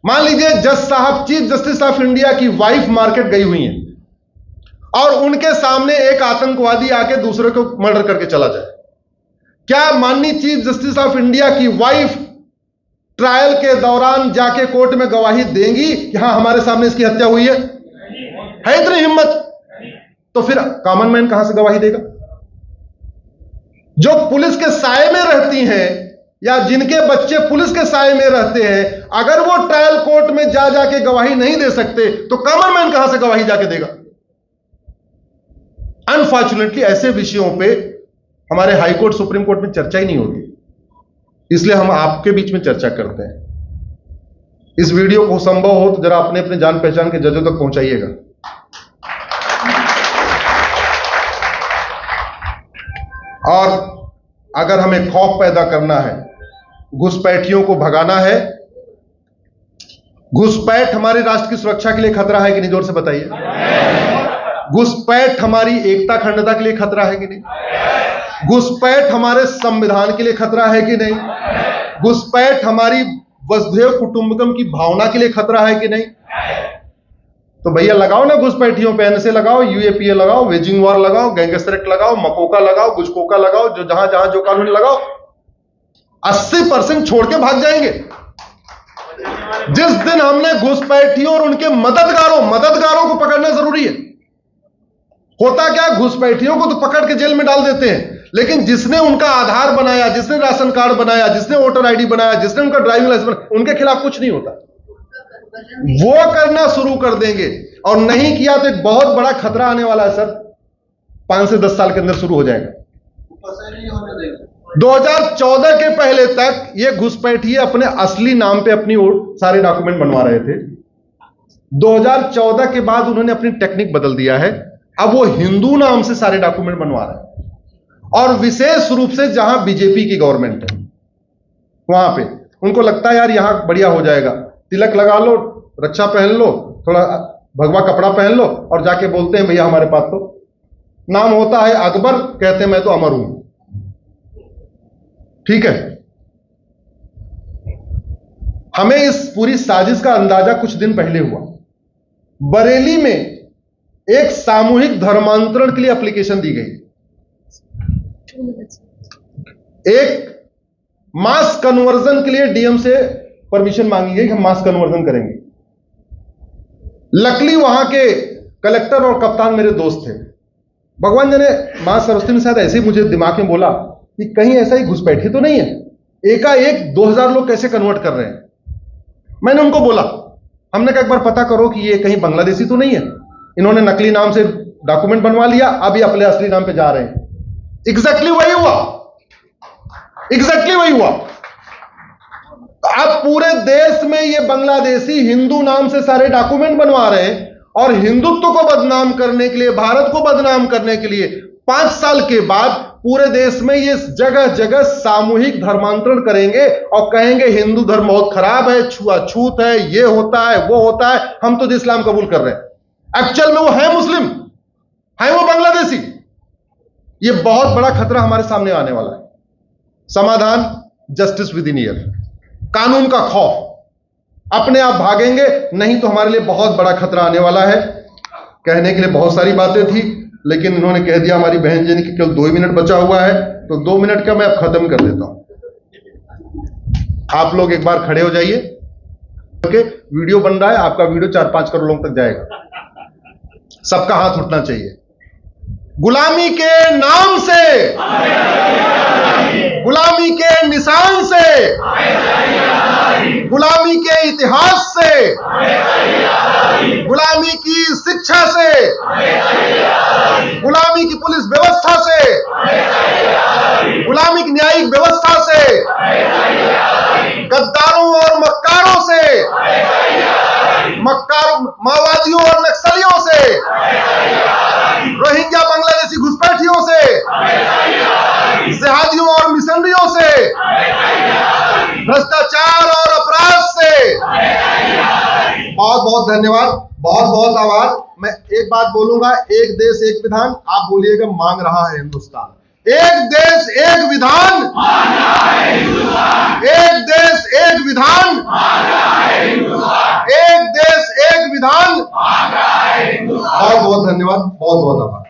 मान लीजिए जज साहब, चीफ जस्टिस ऑफ इंडिया की वाइफ मार्केट गई हुई है और उनके सामने एक आतंकवादी आके दूसरे को मर्डर करके चला जाए, क्या माननीय चीफ जस्टिस ऑफ इंडिया की वाइफ ट्रायल के दौरान जाके कोर्ट में गवाही देंगी कि हां हमारे सामने इसकी हत्या हुई है इतनी हिम्मत? तो फिर कॉमन मैन कहां से गवाही देगा? जो पुलिस के साए में रहती हैं या जिनके बच्चे पुलिस के साए में रहते हैं, अगर वो ट्रायल कोर्ट में जा जाके गवाही नहीं दे सकते तो कॉमन मैन कहां से गवाही जाके देगा? अनफॉर्चुनेटली ऐसे विषयों पे हमारे हाई कोर्ट, सुप्रीम कोर्ट में चर्चा ही नहीं होती, इसलिए हम आपके बीच में चर्चा करते हैं। इस वीडियो को संभव हो तो जरा अपने अपने जान पहचान के जजों तक पहुंचाइएगा। और अगर हमें खौफ पैदा करना है, घुसपैठियों को भगाना है, घुसपैठ हमारे राष्ट्र की सुरक्षा के लिए खतरा है कि नहीं? जोर से बताइए। घुसपैठ हमारी एकता अखंडता के लिए खतरा है कि नहीं? घुसपैठ हमारे संविधान के लिए खतरा है कि नहीं? घुसपैठ हमारी वसुधैव कुटुंबकम की भावना के लिए खतरा है कि नहीं? तो भैया लगाओ ना घुसपैठियों पे एनएसए लगाओ, यूएपीए लगाओ, वेजिंग वॉर लगाओ, गैंगस्टर एक्ट लगाओ, मकोका लगाओ, गुजकोका लगाओ, जो जहां जहां जो कानून लगाओ, 80% छोड़ के भाग जाएंगे। जिस दिन हमने घुसपैठियों और उनके मददगारों को पकड़ना जरूरी है। होता क्या, घुसपैठियों को तो पकड़ के जेल में डाल देते हैं, लेकिन जिसने उनका आधार बनाया, जिसने राशन कार्ड बनाया, जिसने वोटर आईडी बनाया, जिसने उनका ड्राइविंग लाइसेंस बनाया, उनके खिलाफ कुछ नहीं होता। वो करना शुरू कर देंगे, और नहीं किया तो एक बहुत बड़ा खतरा आने वाला है सर। 5 से 10 साल के अंदर शुरू हो जाएगा। 2014 के पहले तक ये घुसपैठिए अपने असली नाम पे अपनी सारे डॉक्यूमेंट बनवा रहे थे। 2014 के बाद उन्होंने अपनी टेक्निक बदल दिया है, अब वो हिंदू नाम से सारे डॉक्यूमेंट बनवा रहे हैं, और विशेष रूप से जहां बीजेपी की गवर्नमेंट है वहां पे उनको लगता है यार यहां बढ़िया हो जाएगा, तिलक लगा लो, रक्षा पहन लो, थोड़ा भगवा कपड़ा पहन लो, और जाके बोलते हैं भैया हमारे पास तो नाम होता है अकबर, कहते हैं मैं तो अमर हूं। ठीक है, हमें इस पूरी साजिश का अंदाजा कुछ दिन पहले हुआ। बरेली में एक सामूहिक धर्मांतरण के लिए एप्लीकेशन दी गई, एक मास कन्वर्जन के लिए डीएम से परमिशन मांगी गई कि हम मास कन्वर्जन करेंगे। लकली वहां के कलेक्टर और कप्तान मेरे दोस्त थे। भगवान जाने मां सरस्वती ने शायद ऐसे ही मुझे दिमाग में बोला कि कहीं ऐसा ही घुसपैठे तो नहीं है, एकाएक 2000 लोग कैसे कन्वर्ट कर रहे हैं। मैंने उनको बोला, हमने कहा एक बार पता करो कि ये कहीं बांग्लादेशी तो नहीं है, इन्होंने नकली नाम से डॉक्यूमेंट बनवा लिया, अब ये अपने असली नाम पे जा रहे हैं। एग्जैक्टली वही हुआ, एग्जैक्टली वही हुआ। अब पूरे देश में ये बांग्लादेशी हिंदू नाम से सारे डॉक्यूमेंट बनवा रहे हैं, और हिंदुत्व को बदनाम करने के लिए, भारत को बदनाम करने के लिए 5 साल के बाद पूरे देश में ये जगह जगह सामूहिक धर्मांतरण करेंगे और कहेंगे हिंदू धर्म बहुत खराब है, छुआछूत है, ये होता है, वो होता है, हम तो इस्लाम कबूल कर रहे हैं। एक्चुअल में वो है मुस्लिम, है वो बांग्लादेशी। ये बहुत बड़ा खतरा हमारे सामने आने वाला है। समाधान, जस्टिस विद इन ईयर, कानून का खौफ। अपने आप भागेंगे, नहीं तो हमारे लिए बहुत बड़ा खतरा आने वाला है। कहने के लिए बहुत सारी बातें थी, लेकिन उन्होंने कह दिया हमारी बहन जी ने कि केवल 2 मिनट बचा हुआ है, तो 2 मिनट का मैं अब खत्म कर देता हूं। आप लोग एक बार खड़े हो जाइए। ओके, वीडियो बन रहा है, आपका वीडियो 4-5 करोड़ लोगों तक जाएगा। सबका हाथ उठना चाहिए। गुलामी के नाम से, गुलामी के निशान से, गुलामी के इतिहास से, गुलामी की शिक्षा से, गुलामी की पुलिस व्यवस्था से, गुलामी की न्यायिक व्यवस्था से, गद्दारों और मक्कारों से, माओवादियों और नक्सलियों से, रोहिंग्या बांग्लादेशी घुसपैठियों से, जिहादियों और मिशनरियों से, भ्रष्टाचार और अपराध से। बहुत बहुत धन्यवाद, बहुत बहुत आभार। मैं एक बात बोलूंगा, एक देश एक विधान, आप बोलिएगा मांग रहा है हिंदुस्तान। एक देश एक विधान, एक देश एक विधान, एक देश एक विधान। बहुत बहुत धन्यवाद, बहुत बहुत आभार।